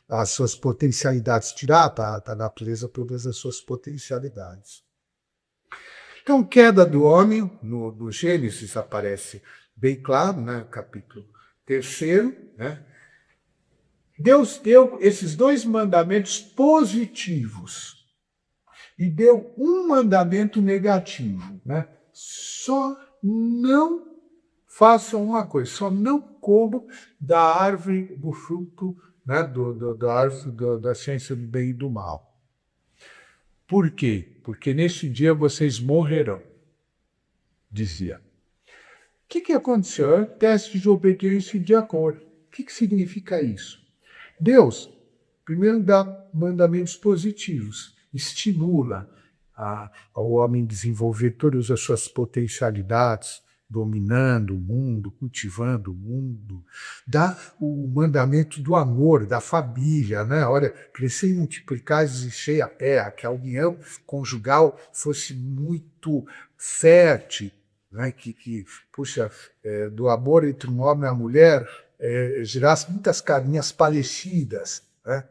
as suas potencialidades, tirar da natureza todas as suas potencialidades. Então, queda do homem, no Gênesis aparece bem claro, né, capítulo 3, né? Deus deu esses dois mandamentos positivos e deu um mandamento negativo, né? Só não façam uma coisa, só não comam da árvore do fruto, né, da árvore da ciência do bem e do mal. Por quê? Porque nesse dia vocês morrerão, dizia. O que aconteceu? É um teste de obediência e de acordo. O que significa isso? Deus, primeiro, dá mandamentos positivos, estimula ao homem desenvolver todas as suas potencialidades, dominando o mundo, cultivando o mundo, dá o mandamento do amor, da família, né? Olha, crescer e multiplicar e encher a terra, que a união conjugal fosse muito fértil, né? Puxa, do amor entre um homem e uma mulher, gerasse muitas carinhas parecidas, né?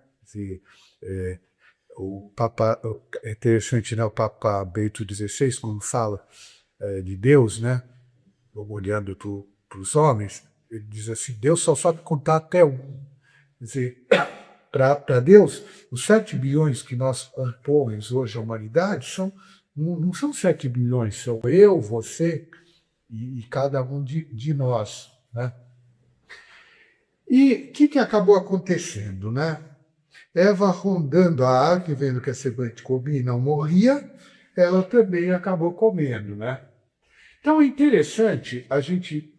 O Papa, é interessante, né? O Papa Bento XVI, quando fala de Deus, né? Olhando para os homens, ele diz assim: Deus só sabe contar até um. Quer dizer, para Deus, os 7 bilhões que nós compomos hoje a humanidade não são 7 bilhões, são eu, você e cada um de nós, né? E o que acabou acontecendo, né? Eva rondando a árvore, vendo que a serpente comia e não morria, ela também acabou comendo, né? Então é interessante a gente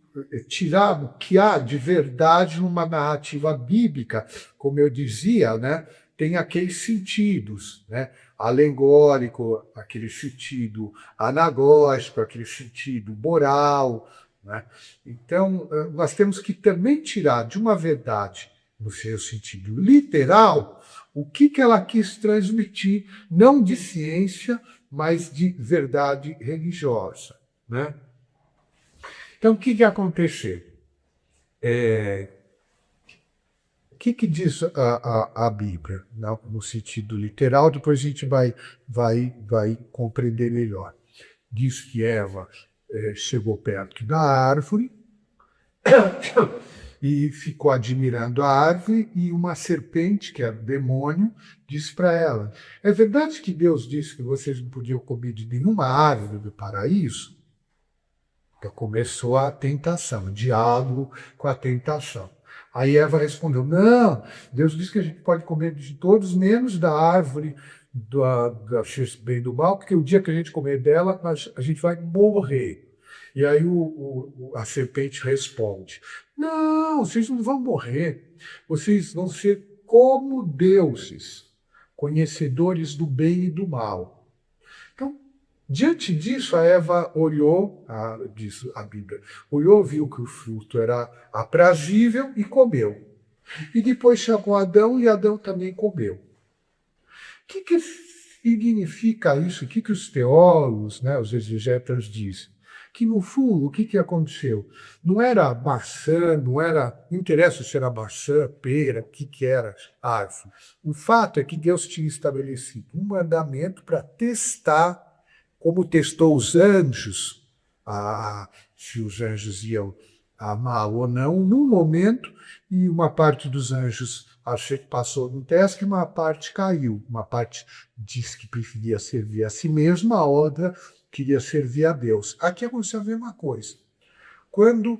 tirar o que há de verdade numa narrativa bíblica, como eu dizia, né? Tem aqueles sentidos, né? Alegórico, aquele sentido anagógico, aquele sentido moral, né? Então, nós temos que também tirar de uma verdade, no seu sentido literal, o que ela quis transmitir, não de ciência, mas de verdade religiosa, né? Então, o que aconteceu? O que diz a Bíblia, no sentido literal? Depois a gente vai compreender melhor. Diz que Eva chegou perto da árvore e ficou admirando a árvore, e uma serpente, que é o demônio, disse para ela: é verdade que Deus disse que vocês não podiam comer de nenhuma árvore do paraíso? Então começou a tentação, o diálogo com a tentação. Aí Eva respondeu: não, Deus disse que a gente pode comer de todos, menos da árvore da ciência do bem e do mal, porque o dia que a gente comer dela, a gente vai morrer. E aí a serpente responde: não, vocês não vão morrer, vocês vão ser como deuses, conhecedores do bem e do mal. Então, diante disso, a Eva olhou, diz a Bíblia, olhou, viu que o fruto era aprazível e comeu. E depois chamou Adão e Adão também comeu. O que significa isso? O que os teólogos, né, os exegetas dizem? Que no fundo, o que aconteceu? Não era maçã, não interessa se era maçã, pera, o que era árvore. O fato é que Deus tinha estabelecido um mandamento para testar, como testou os anjos, se os anjos iam amar ou não, num momento, e uma parte dos anjos passou no teste, uma parte caiu. Uma parte disse que preferia servir a si mesma, a outra queria servir a Deus. Aqui aconteceu a mesma coisa. Quando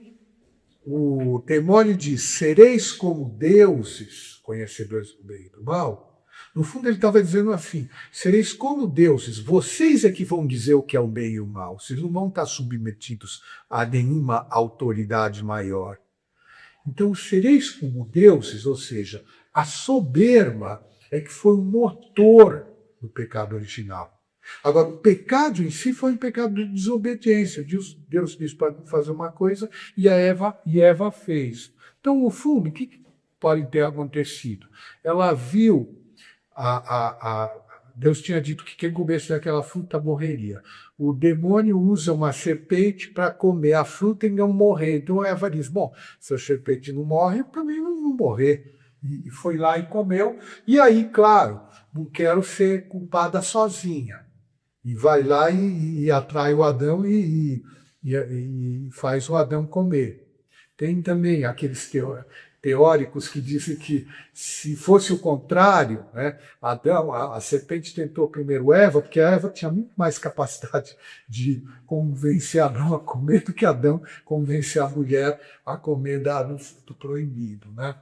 o demônio diz: sereis como deuses, conhecedores do bem e do mal, no fundo ele estava dizendo assim: sereis como deuses, vocês é que vão dizer o que é o bem e o mal, vocês não vão estar submetidos a nenhuma autoridade maior. Então, sereis como deuses, ou seja, a soberba é que foi o motor do pecado original. Agora, o pecado em si foi um pecado de desobediência. Deus disse para fazer uma coisa e Eva fez. Então, no fundo, o que pode ter acontecido? Ela viu Deus tinha dito que quem comesse daquela fruta morreria. O demônio usa uma serpente para comer a fruta e não morrer. Então Eva diz: bom, se a serpente não morre, eu também não vou morrer. E foi lá e comeu. E aí, claro, não quero ser culpada sozinha. E vai lá e atrai o Adão e faz o Adão comer. Tem também aqueles teóricos que dizem que, se fosse o contrário, né, Adão, a serpente tentou primeiro Eva, porque a Eva tinha muito mais capacidade de convencer Adão a comer do que Adão convencer a mulher a comer do fruto proibido, né?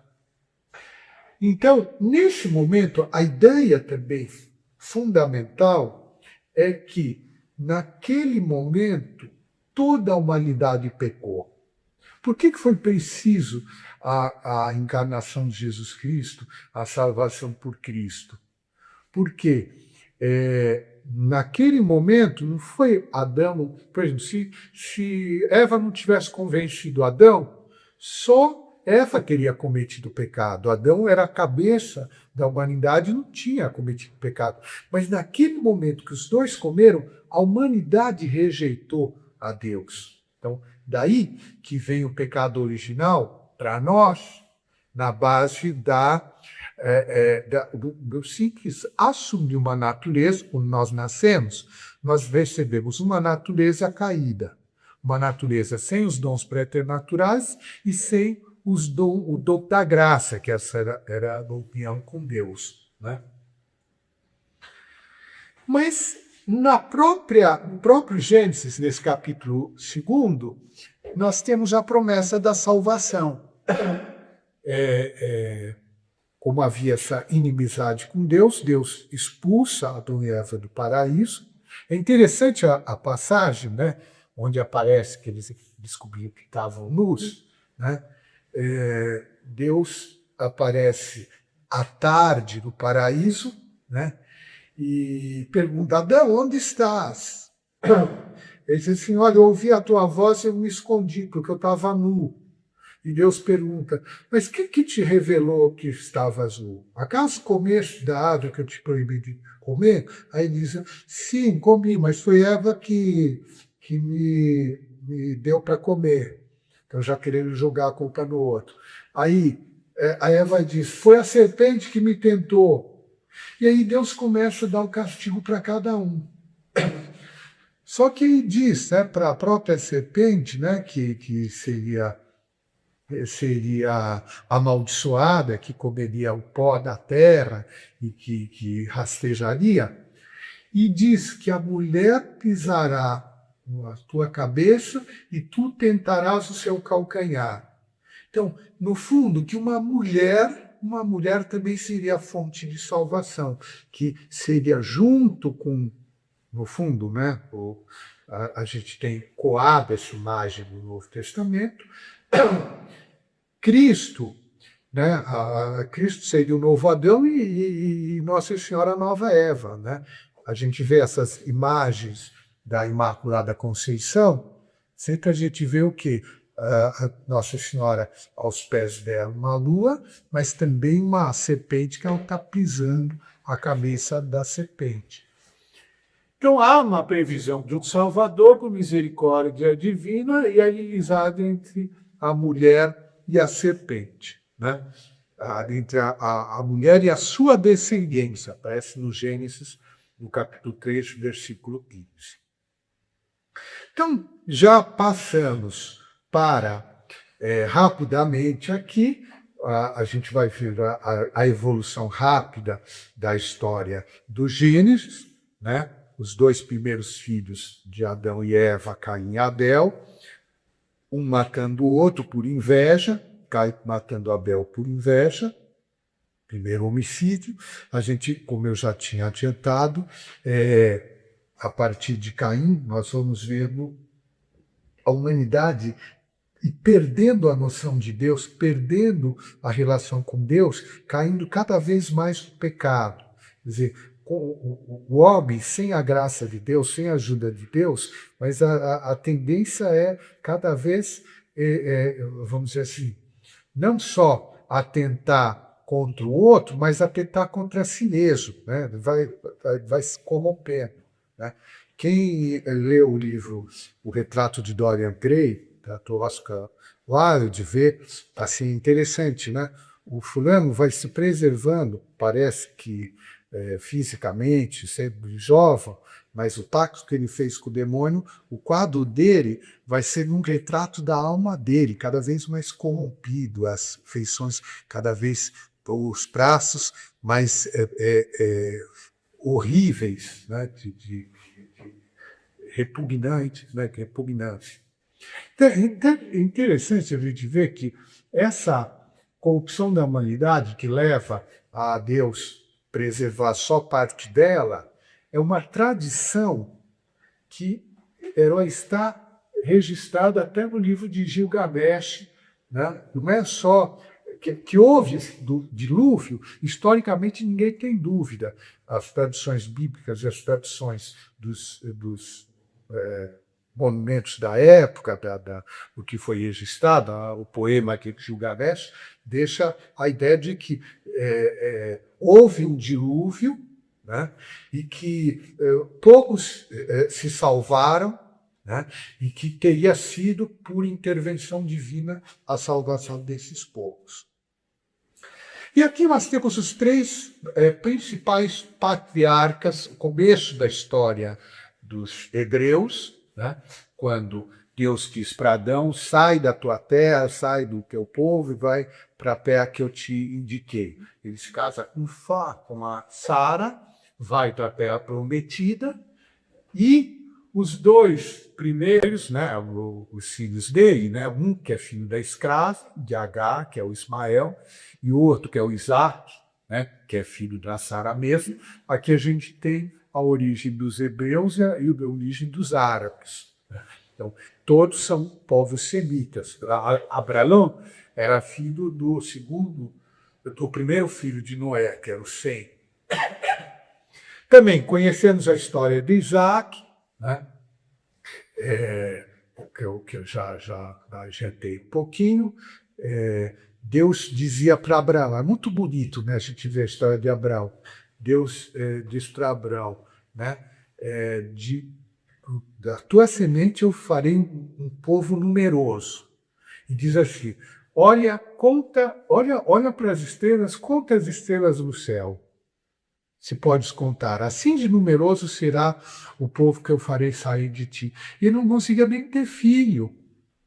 Então, nesse momento, a ideia também fundamental é que, naquele momento, toda a humanidade pecou. Por que foi preciso a encarnação de Jesus Cristo, a salvação por Cristo? Porque naquele momento, não foi Adão, por exemplo, se Eva não tivesse convencido Adão, só Eva teria cometido pecado. Adão era a cabeça da humanidade e não tinha cometido pecado. Mas naquele momento que os dois comeram, a humanidade rejeitou a Deus. Então, daí que vem o pecado original para nós, na base do simples assumir uma natureza, quando nós nascemos, nós recebemos uma natureza caída, uma natureza sem os dons preternaturais e sem o dom da graça, que essa era a união com Deus. Né? Mas no próprio Gênesis, nesse capítulo 2, nós temos a promessa da salvação. Como havia essa inimizade com Deus, Deus expulsa Adão e Eva do paraíso. É interessante a passagem, né, onde aparece que eles descobriram que estavam nus. Né? Deus aparece à tarde no paraíso, né, e pergunta: Adão, onde estás? Ele diz assim: olha, eu ouvi a tua voz e eu me escondi, porque eu estava nu. E Deus pergunta: mas o que te revelou que estavas nu? Acaso comeste da árvore que eu te proibi de comer? Aí ele diz: sim, comi, mas foi Eva que me deu para comer. Então já querendo jogar a culpa no outro. Aí a Eva diz: foi a serpente que me tentou. E aí Deus começa a dar o castigo para cada um. Só que ele diz, né, para a própria serpente, né, que seria amaldiçoada, que comeria o pó da terra e que rastejaria, e diz que a mulher pisará a tua cabeça e tu tentarás o seu calcanhar. Então, no fundo, que uma mulher também seria a fonte de salvação, que seria junto com, no fundo, né, a gente tem coado essa imagem no Novo Testamento, Cristo, né, Cristo seria o novo Adão e Nossa Senhora a nova Eva. Né? A gente vê essas imagens da Imaculada Conceição, sempre a gente vê o quê? Nossa Senhora aos pés dela, uma lua, mas também uma serpente que ela está pisando a cabeça da serpente. Então há uma previsão de um Salvador com misericórdia divina e realizada entre a mulher e a serpente. Né? Entre a mulher e a sua descendência, aparece no Gênesis, no capítulo 3, versículo 15. Então, já passamos para, rapidamente aqui, a gente vai ver a evolução rápida da história do Gênesis, né? Os dois primeiros filhos de Adão e Eva, Caim e Abel, um matando o outro por inveja, Caim matando Abel por inveja, primeiro homicídio. A gente, como eu já tinha adiantado, a partir de Caim, nós vamos ver a humanidade e perdendo a noção de Deus, perdendo a relação com Deus, caindo cada vez mais no pecado. Quer dizer, o homem, sem a graça de Deus, sem a ajuda de Deus, mas a tendência é cada vez, vamos dizer assim, não só atentar contra o outro, mas atentar contra si mesmo. Né? Vai se corrompendo. Né? Quem leu o livro O Retrato de Dorian Gray, da Oscar Wilde, vê assim, interessante, né? O fulano vai se preservando, parece que fisicamente, sempre jovem, mas o pacto que ele fez com o demônio, o quadro dele vai ser um retrato da alma dele, cada vez mais corrompido, as feições cada vez, os traços mais horríveis, né? Repugnantes, né? Repugnantes. Então, é interessante a gente ver que essa corrupção da humanidade que leva a Deus preservar só parte dela é uma tradição que está registrada até no livro de Gilgamesh. Né? Não é só que houve do dilúvio, historicamente ninguém tem dúvida. As tradições bíblicas e as tradições dos monumentos da época, o que foi registrado, o poema aqui de Gilgamesh, deixa a ideia de que houve um dilúvio, né, e que poucos se salvaram, né, e que teria sido por intervenção divina a salvação desses poucos. E aqui nós temos os três principais patriarcas, o começo da história dos hebreus, né, quando Deus diz para Adão: sai da tua terra, sai do teu povo e vai para a terra que eu te indiquei. Ele se casa com a Sara, vai para a terra prometida, e os dois primeiros, né, os filhos dele, né, um que é filho da escrava, de Agar, que é o Ismael, e o outro que é o Isaac, né, que é filho da Sara mesmo. Aqui a gente tem a origem dos hebreus e a origem dos árabes. Então, todos são povos semitas. Abraão era filho do primeiro filho de Noé, que era o Sem. Também conhecemos a história de Isaac, né? Que eu já adiantei um pouquinho. Deus dizia para Abraão, é muito bonito, né, a gente vê a história de Abraão. Deus diz para Abraão, né, da tua semente eu farei um povo numeroso. E diz assim: olha para as estrelas, conta as estrelas no céu. Se podes contar, assim de numeroso será o povo que eu farei sair de ti. E ele não conseguia nem ter filho,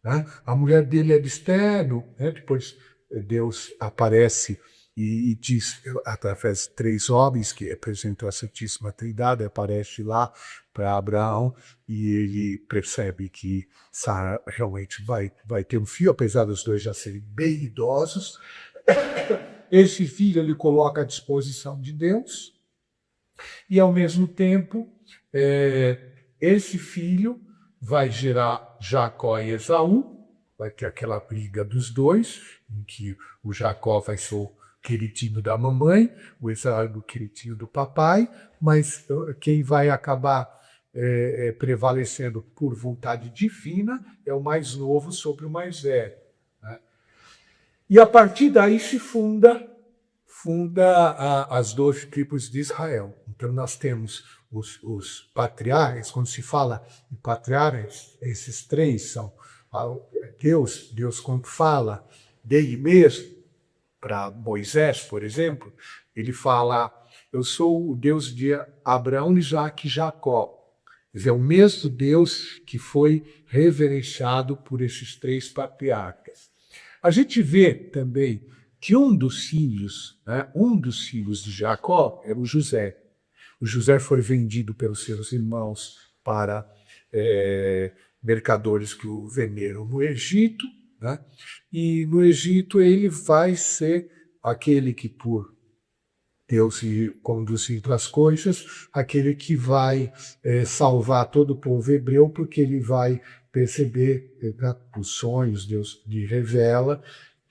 né? A mulher dele era estéril, né? Depois Deus aparece e diz, através de três homens que representam a Santíssima Trindade, aparece lá para Abraão e ele percebe que Sara realmente vai ter um filho, apesar dos dois já serem bem idosos. Esse filho ele coloca à disposição de Deus. E, ao mesmo tempo, esse filho vai gerar Jacó e Esaú, vai ter aquela briga dos dois, em que o Jacó vai ser o queridinho da mamãe, o Esaú o queridinho do papai, mas quem vai acabar prevalecendo por vontade divina é o mais novo sobre o mais velho, né? E a partir daí se funda as 12 tribos de Israel. Então nós temos os patriarcas. Quando se fala em patriarcas, esses três são Deus quando fala dele mesmo, para Moisés, por exemplo, ele fala: eu sou o Deus de Abraão, Isaque e Jacó. Quer dizer, é o mesmo Deus que foi reverenciado por esses três patriarcas. A gente vê também que um dos filhos de Jacó era o José. O José foi vendido pelos seus irmãos para mercadores que o venderam no Egito, né? E no Egito ele vai ser aquele que, por Deus ir conduzindo as coisas, aquele que vai salvar todo o povo hebreu, porque ele vai perceber os sonhos, Deus lhe revela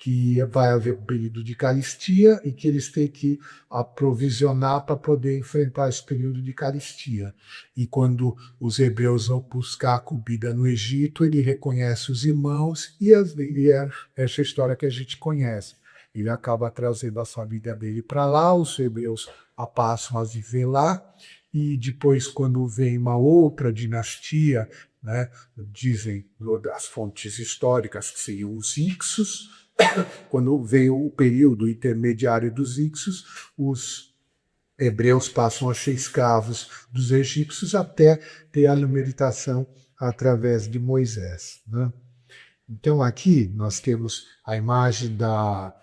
que vai haver um período de caristia e que eles têm que aprovisionar para poder enfrentar esse período de caristia. E quando os hebreus vão buscar a comida no Egito, ele reconhece os irmãos e é essa história que a gente conhece. Ele acaba trazendo a família dele para lá, os hebreus passam a viver lá, e depois, quando vem uma outra dinastia, né, dizem das fontes históricas que seriam os Ixos. Quando veio o período intermediário dos Ixos, os hebreus passam a ser escravos dos egípcios até ter a libertação através de Moisés, né? Então aqui nós temos a imagem da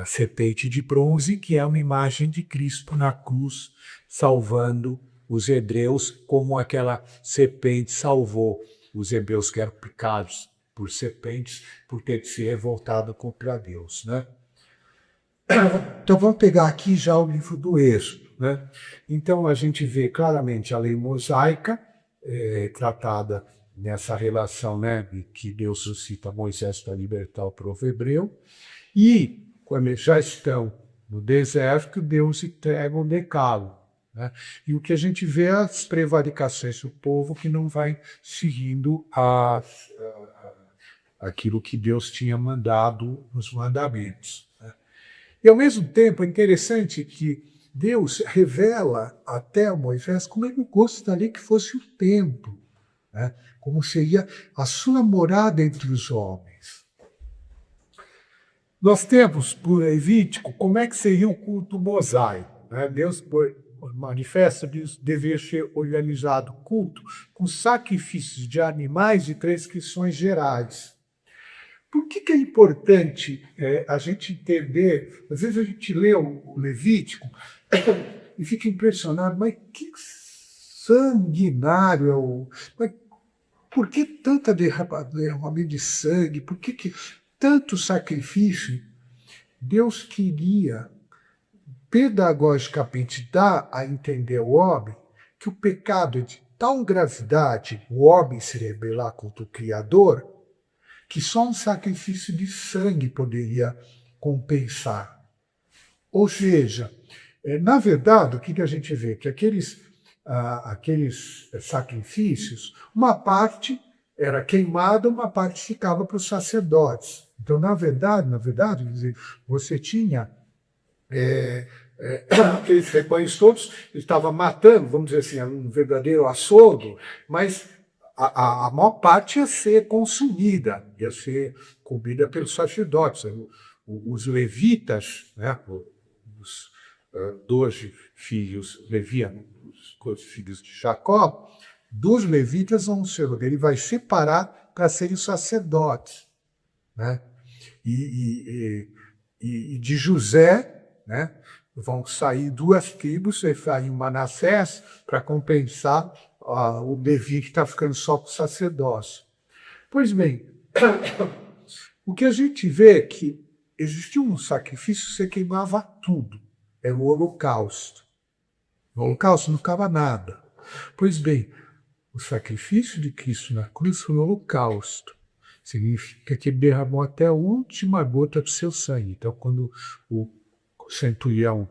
serpente de bronze, que é uma imagem de Cristo na cruz, salvando os hebreus, como aquela serpente salvou os hebreus que eram picados por serpentes, por ter se revoltado contra Deus, né? Então vamos pegar aqui já o livro do Êxodo, né? Então a gente vê claramente a lei mosaica, tratada nessa relação, né, de que Deus suscita Moisés para libertar o povo hebreu, e quando eles já estão no deserto, Deus entrega o decálogo, né? E o que a gente vê é as prevaricações do povo que não vai seguindo aquilo que Deus tinha mandado nos mandamentos, né? E ao mesmo tempo é interessante que Deus revela até a Moisés como ele gostaria que fosse o templo, né? Como seria a sua morada entre os homens. Nós temos, por Levítico, como é que seria o culto mosaico, né? Deus manifesta que deveria ser organizado culto com sacrifícios de animais e prescrições gerais. Por que é importante a gente entender? Às vezes a gente lê o Levítico e fica impressionado, mas que sanguinário é o... Mas por que tanta derramamento de sangue? Por que tanto sacrifício? Deus queria pedagogicamente dar a entender ao homem que o pecado é de tal gravidade, o homem se rebelar contra o Criador, que só um sacrifício de sangue poderia compensar. Ou seja, na verdade, o que a gente vê? Que aqueles sacrifícios, uma parte era queimada, uma parte ficava para os sacerdotes. Então, na verdade, você tinha aqueles rebanhos todos, ele estava matando, vamos dizer assim, um verdadeiro açougue, mas a maior parte ia ser consumida, ia ser comida pelos sacerdotes. Os levitas, né, os 12 filhos levianos, os 12 filhos de Jacó, dos levitas ele vai separar para serem sacerdotes, né? E de José, né, vão sair 2 tribos, Efraim e Manassés, para compensar o Levi que está ficando só com o sacerdócio. Pois bem, o que a gente vê é que existia um sacrifício que você queimava tudo. Era o holocausto. No holocausto não ficava nada. Pois bem, o sacrifício de Cristo na cruz foi o holocausto. Significa que ele derramou até a última gota do seu sangue. Então, quando o centurião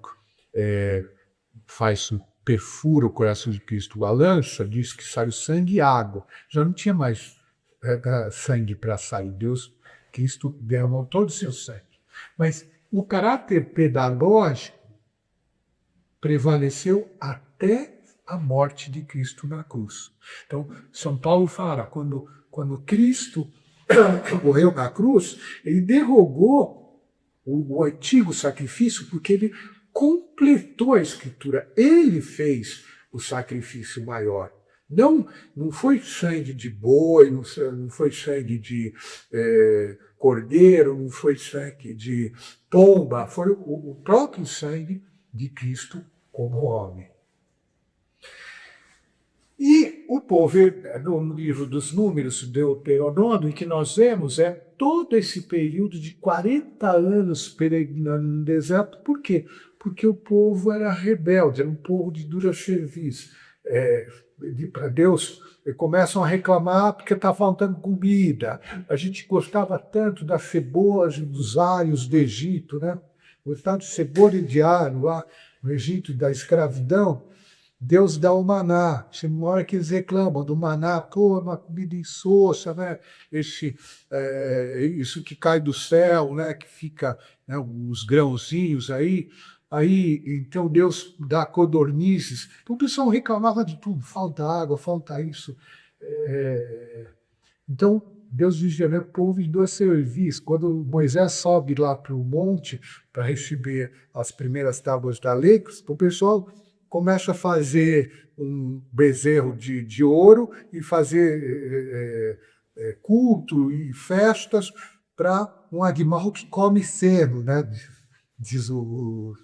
perfura o coração de Cristo, a lança, diz que sai o sangue e água. Já não tinha mais sangue para sair. Cristo derramou todo o seu sangue. Mas o caráter pedagógico prevaleceu até a morte de Cristo na cruz. Então, São Paulo fala, quando Cristo morreu na cruz, ele derrogou o antigo sacrifício porque ele completou a Escritura. Ele fez o sacrifício maior. Não foi sangue de boi, não foi sangue de cordeiro, não foi sangue de pomba, foi o próprio sangue de Cristo como homem. E o povo, no livro dos Números, Deuteronômio, que nós vemos todo esse período de 40 anos peregrinando no deserto. Por quê? Porque o povo era rebelde, era um povo de dura serviço. Para Deus, começam a reclamar porque está faltando comida. A gente gostava tanto das cebolas e dos alhos do Egito, né? Gostava de cebola e de alho lá no Egito, da escravidão. Deus dá o maná. Chega uma hora que eles reclamam do maná, uma comida insossa, né? Isso que cai do céu, né? Que fica, né, os grãozinhos aí. Aí, então, Deus dá codornizes. Então, o pessoal reclamava de tudo. Falta água, falta isso. Então, Deus dizia, né, povo de dois serviços. Quando Moisés sobe lá para o monte para receber as primeiras tábuas da lei, o pessoal começa a fazer um bezerro de ouro e fazer culto e festas para um animal que come feno, né? Diz o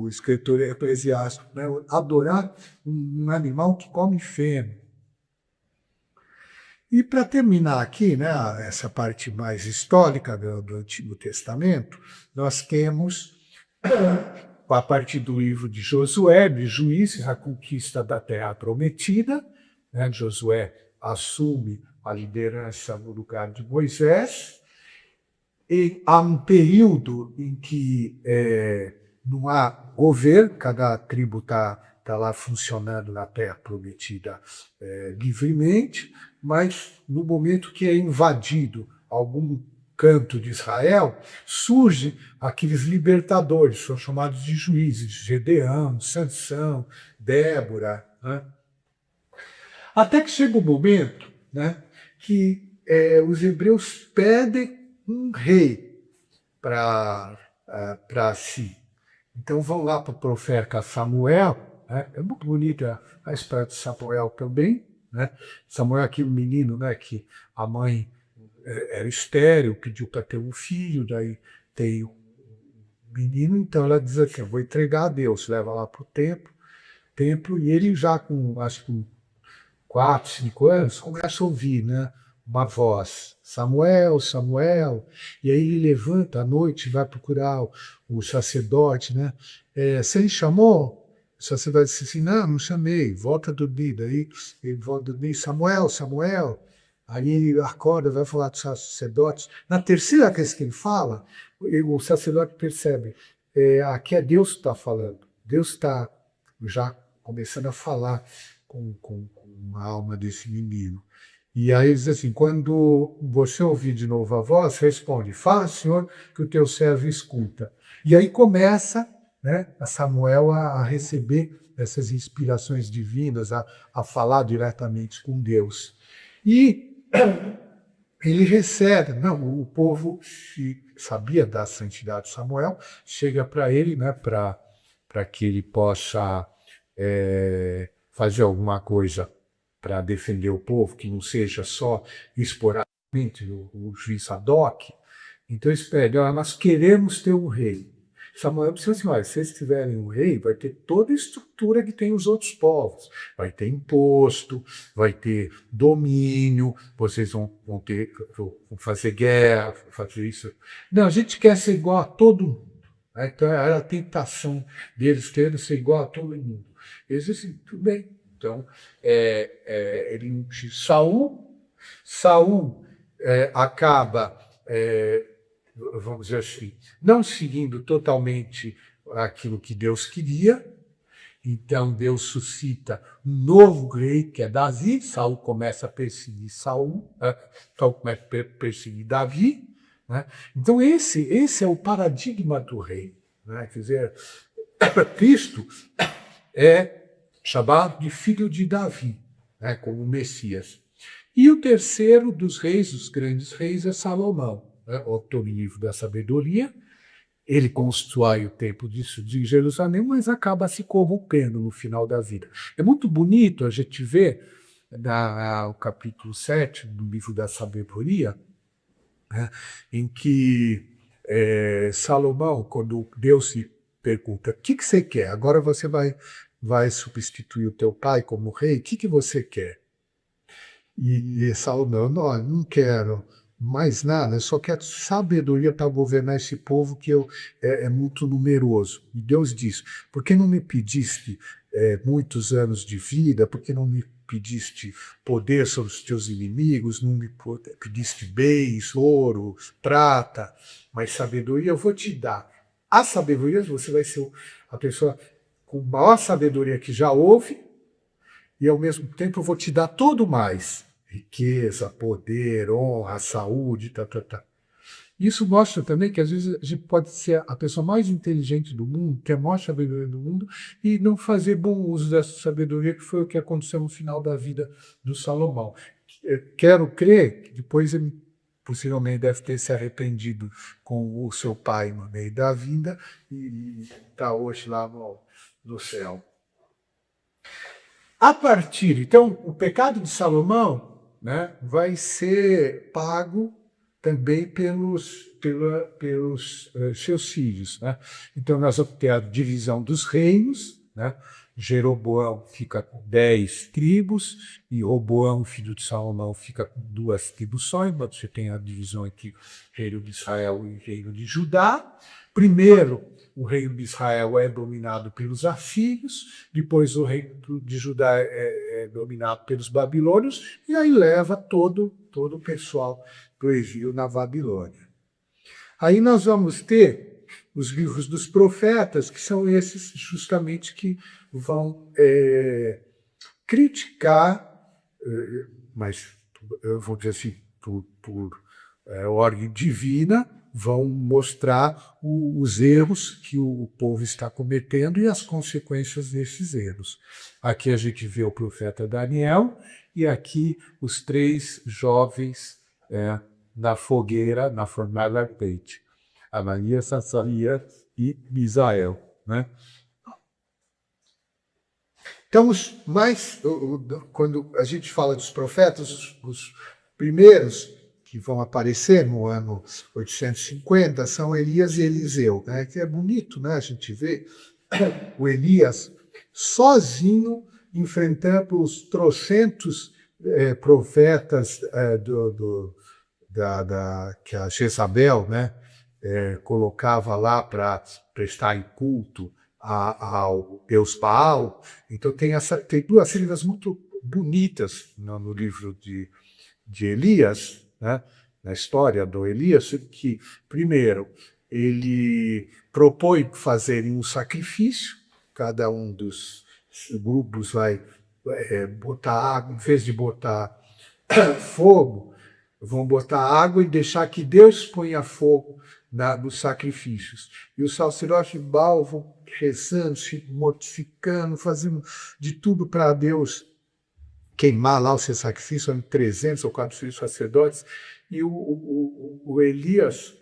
escritor eclesiástico, né? Adorar um animal que come feno. E para terminar aqui, né, essa parte mais histórica do Antigo Testamento, nós temos, a partir do livro de Josué, de Juízes, a conquista da Terra Prometida, né? Josué assume a liderança no lugar de Moisés. E há um período em que não há governo, cada tribo está lá funcionando na terra prometida livremente, mas no momento que é invadido algum canto de Israel, surgem aqueles libertadores, são chamados de juízes, Gedeão, Sansão, Débora, né? Até que chega um momento, né, que os hebreus pedem um rei para si. Então vão lá para o profeta Samuel, né? É muito bonita a história de Samuel também, né? Samuel é aquele menino, né, que a mãe era estéril, pediu para ter um filho, daí tem um menino, então ela diz assim, eu vou entregar a Deus, leva lá para o templo, e ele já com, acho que 4, 5 anos, começa a ouvir, né, uma voz, Samuel, Samuel, e aí ele levanta à noite e vai procurar o sacerdote, né, você me chamou? O sacerdote disse assim, não chamei, volta a dormir, daí ele volta a dormir, Samuel, Samuel, aí ele acorda, vai falar do sacerdote, na terceira vez que ele fala, o sacerdote percebe, aqui é Deus que está falando, Deus está já começando a falar com a alma desse menino. E aí diz assim, quando você ouvir de novo a voz, responde, fala, Senhor, que o teu servo escuta. E aí começa, né, a Samuel a receber essas inspirações divinas, a falar diretamente com Deus. E ele recebe, não, o povo sabia da santidade de Samuel, chega para ele, né, para que ele possa fazer alguma coisa para defender o povo, que não seja só esporadicamente o juiz Sadoc. Então eles pedem, nós queremos ter um rei. Samuel disse assim, olha, se vocês tiverem um rei, vai ter toda a estrutura que tem os outros povos. Vai ter imposto, vai ter domínio, vocês vão fazer guerra, fazer isso. Não, a gente quer ser igual a todo mundo. Então era a tentação deles querendo ser igual a todo mundo. Eles disseram, tudo bem. Então, ele Saul acaba, vamos dizer assim, não seguindo totalmente aquilo que Deus queria. Então Deus suscita um novo rei, que é Davi. Saul começa a perseguir Saul começa a perseguir Davi. Né? Então esse é o paradigma do rei. Né? Quer dizer, Cristo é chamado de filho de Davi, né, como Messias. E o terceiro dos reis, dos grandes reis, é Salomão, né, autor do livro da sabedoria. Ele constrói o templo de Jerusalém, mas acaba se corrompendo no final da vida. É muito bonito a gente ver o capítulo 7 do livro da sabedoria, né, em que Salomão, quando Deus se pergunta, o que você quer? Agora você vai substituir o teu pai como rei, o que você quer? E Salomão, não quero mais nada, eu só quero sabedoria para governar esse povo que é muito numeroso. E Deus diz, por que não me pediste muitos anos de vida? Por que não me pediste poder sobre os teus inimigos? Não me pediste bens, ouro, prata, mas sabedoria eu vou te dar. A sabedoria, você vai ser a pessoa com maior sabedoria que já houve, e ao mesmo tempo eu vou te dar tudo mais. Riqueza, poder, honra, saúde, Isso mostra também que às vezes a gente pode ser a pessoa mais inteligente do mundo, ter a maior sabedoria do mundo, e não fazer bom uso dessa sabedoria, que foi o que aconteceu no final da vida do Salomão. Quero crer que depois ele possivelmente deve ter se arrependido com o seu pai no meio da vinda e está hoje lá no céu. A partir, então, o pecado de Salomão, né, vai ser pago também pelos seus filhos. Né? Então, nós vamos ter a divisão dos reinos, né? Jeroboão fica com 10 tribos e Roboão, filho de Salomão, fica com 2 tribos só, enquanto você tem a divisão entre reino de Israel e reino de Judá. Primeiro, o reino de Israel é dominado pelos assírios, depois o reino de Judá é dominado pelos babilônios, e aí leva todo o pessoal para o exílio na Babilônia. Aí nós vamos ter os livros dos profetas, que são esses justamente que vão criticar, mas eu vou dizer assim, por ordem divina, vão mostrar os erros que o povo está cometendo e as consequências desses erros. Aqui a gente vê o profeta Daniel e aqui os 3 jovens na fogueira, na fornalha ardente. Ananias, Azarias e Misael, né? Então, quando a gente fala dos profetas, os primeiros que vão aparecer no ano 850 são Elias e Eliseu, né? Que é bonito, né? A gente vê o Elias sozinho enfrentando os trocentos profetas que a Jezabel, né, colocava lá para prestar em culto ao Deus Baal. Então tem 2 cenas muito bonitas no livro de Elias, né, na história do Elias, que, primeiro, ele propõe fazerem um sacrifício, cada um dos grupos vai botar água, em vez de botar fogo, vão botar água e deixar que Deus ponha fogo nos sacrifícios. E os sacerdotes de Baal vão rezando, se mortificando, fazendo de tudo para Deus queimar lá o seu sacrifício, eram 300 ou 400 sacerdotes, e o Elias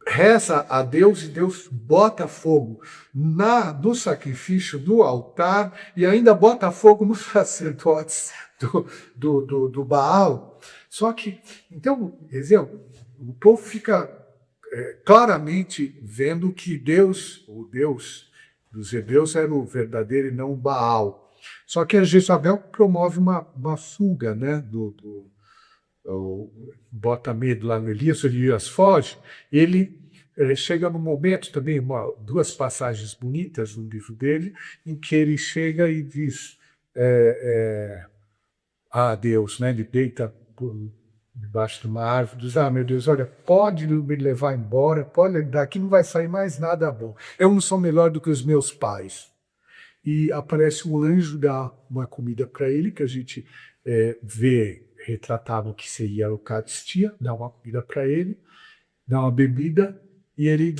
reza a Deus e Deus bota fogo no sacrifício, no altar, e ainda bota fogo nos sacerdotes do Baal. Só que, então, exemplo, o povo fica claramente vendo que Deus, o Deus dos hebreus, era o verdadeiro e não o Baal. Só que a Jezabel promove uma fuga, né, bota medo lá no Elias, o Elias foge, ele chega no momento também, 2 passagens bonitas no livro dele, em que ele chega e diz a Deus, né, ele deita debaixo de uma árvore, diz, meu Deus, olha, pode me levar embora, daqui não vai sair mais nada bom, eu não sou melhor do que os meus pais. E aparece um anjo, dá uma comida para ele, que a gente vê retratado que seria a Eucaristia, dá uma comida para ele, dá uma bebida, e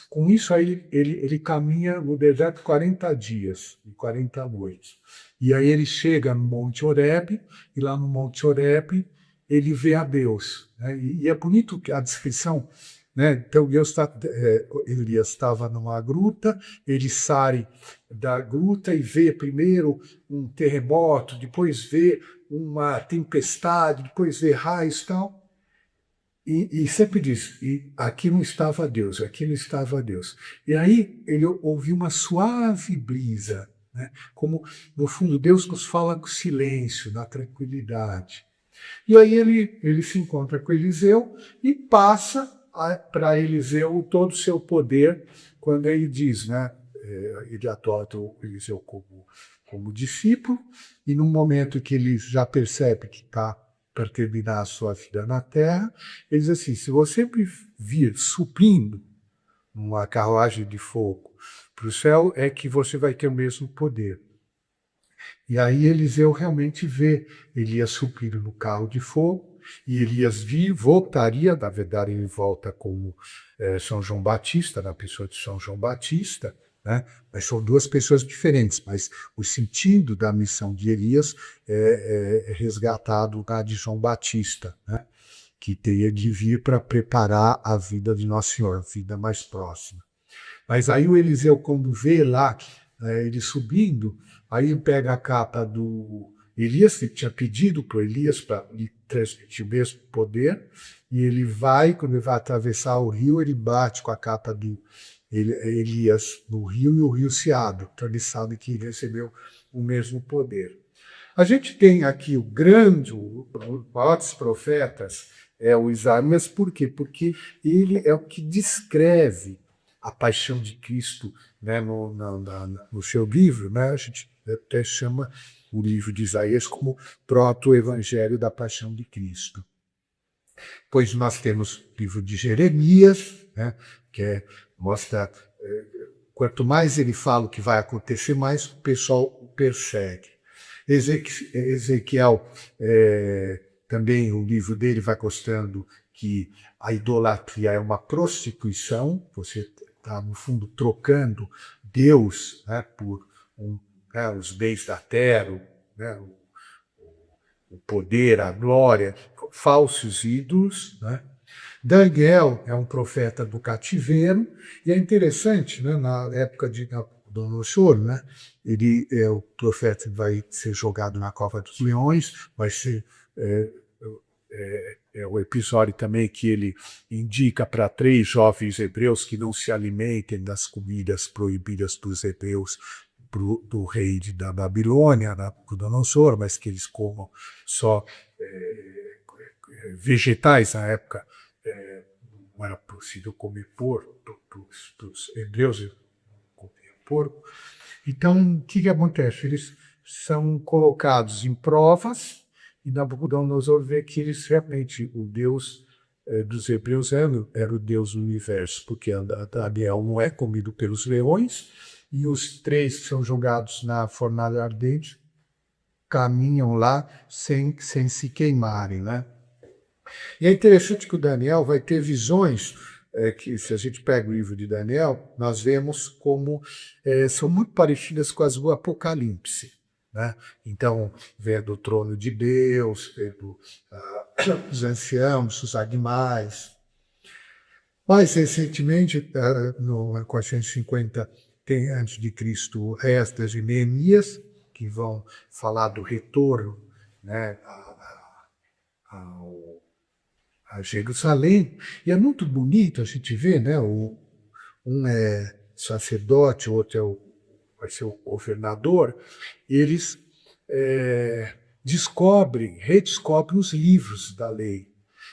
com isso aí ele caminha no deserto 40 dias e 40 noites. E aí ele chega no Monte Horebe, e lá no Monte Horebe ele vê a Deus, né? E é bonito a descrição, né? Então Elias estava numa gruta, ele sai da gruta e vê primeiro um terremoto, depois vê uma tempestade, depois vê raios e tal. E sempre diz, e aqui não estava Deus, aqui não estava Deus. E aí ele ouviu uma suave brisa, né? Como, no fundo, Deus nos fala com silêncio, na tranquilidade. E aí ele se encontra com Eliseu e passa para Eliseu todo o seu poder, quando ele diz, né? Ele adota o Eliseu como discípulo, e no momento que ele já percebe que está para terminar a sua vida na terra, ele diz assim, se você me vir subindo numa carruagem de fogo para o céu, é que você vai ter o mesmo poder. E aí Eliseu realmente vê Elias subindo no carro de fogo, e Elias voltaria, na verdade ele volta como São João Batista, na pessoa de São João Batista, né? Mas são 2 pessoas diferentes, mas o sentido da missão de Elias é resgatado na de João Batista, né? Que teria de vir para preparar a vida de Nosso Senhor, a vida mais próxima. Mas aí o Eliseu, quando vê lá ele subindo, aí ele pega a capa do Elias, que tinha pedido para Elias para lhe transmitir o mesmo poder, e ele vai, quando ele vai atravessar o rio, ele bate com a capa do Elias no rio e o rio se abre. Então ele sabe que recebeu o mesmo poder. A gente tem aqui o maior dos profetas é o Isaías, por quê? Porque ele é o que descreve a paixão de Cristo, né, no seu livro, né? A gente até chama o livro de Isaías como proto-evangelho da paixão de Cristo. Pois nós temos o livro de Jeremias, né, que mostra, quanto mais ele fala o que vai acontecer, mais o pessoal o persegue. Ezequiel, também o livro dele vai mostrando que a idolatria é uma prostituição, você está, no fundo, trocando Deus, né, por os bens da terra, né, o poder, a glória, falsos ídolos. Né? Daniel é um profeta do cativeiro, e é interessante, né, na época de Nabucodonosor, né, ele é o profeta que vai ser jogado na cova dos leões, vai ser o episódio também que ele indica para 3 jovens hebreus que não se alimentem das comidas proibidas dos hebreus do rei da Babilônia, Nabucodonosor, mas que eles comam só vegetais. Na época não era possível comer porco, dos hebreus comiam porco. Então, o que acontece? Eles são colocados em provas e Nabucodonosor vê que eles realmente, o Deus dos hebreus era o Deus do universo, porque Daniel não é comido pelos leões, e os 3 que são jogados na fornalha ardente caminham lá sem se queimarem, né? E é interessante que o Daniel vai ter visões que, se a gente pega o livro de Daniel, nós vemos como são muito parecidas com as do Apocalipse. Né? Então, vendo o trono de Deus, vendo os anciãos, os animais. Mais recentemente, no 450 tem antes de Cristo Esdras e Neemias, que vão falar do retorno, né, a Jerusalém. E é muito bonito a gente ver, né, um é sacerdote, o outro vai ser o governador. Eles redescobrem os livros da lei.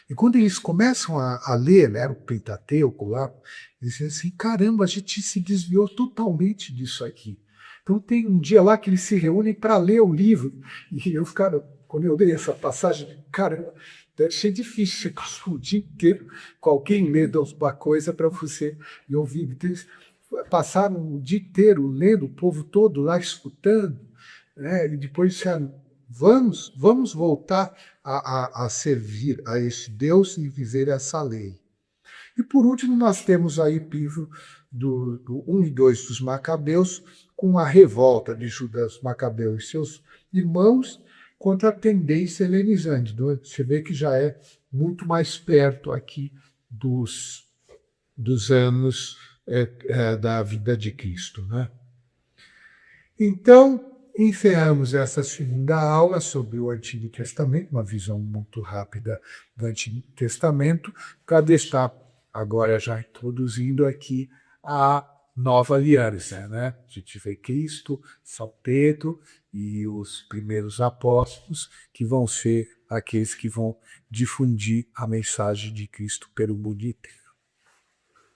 E quando eles começam a ler, né, o Pentateuco lá, eles dizem assim, caramba, a gente se desviou totalmente disso aqui. Então tem um dia lá que eles se reúnem para ler o livro. E eu, quando eu li essa passagem, caramba, deve ser difícil, você passou o dia inteiro com alguém lendo uma coisa para você e ouvir. Então, eles passaram o dia inteiro lendo, o povo todo lá escutando, né, e depois disseram, vamos voltar a servir a esse Deus e viver essa lei. E por último, nós temos aí o livro do 1 e 2 dos Macabeus, com a revolta de Judas Macabeu e seus irmãos contra a tendência helenizante. Você vê que já é muito mais perto aqui dos anos da vida de Cristo. Né? Então, encerramos essa segunda aula sobre o Antigo Testamento, uma visão muito rápida do Antigo Testamento, para estar agora já introduzindo aqui a nova aliança. Né? A gente vê Cristo, São Pedro e os primeiros apóstolos, que vão ser aqueles que vão difundir a mensagem de Cristo pelo mundo inteiro.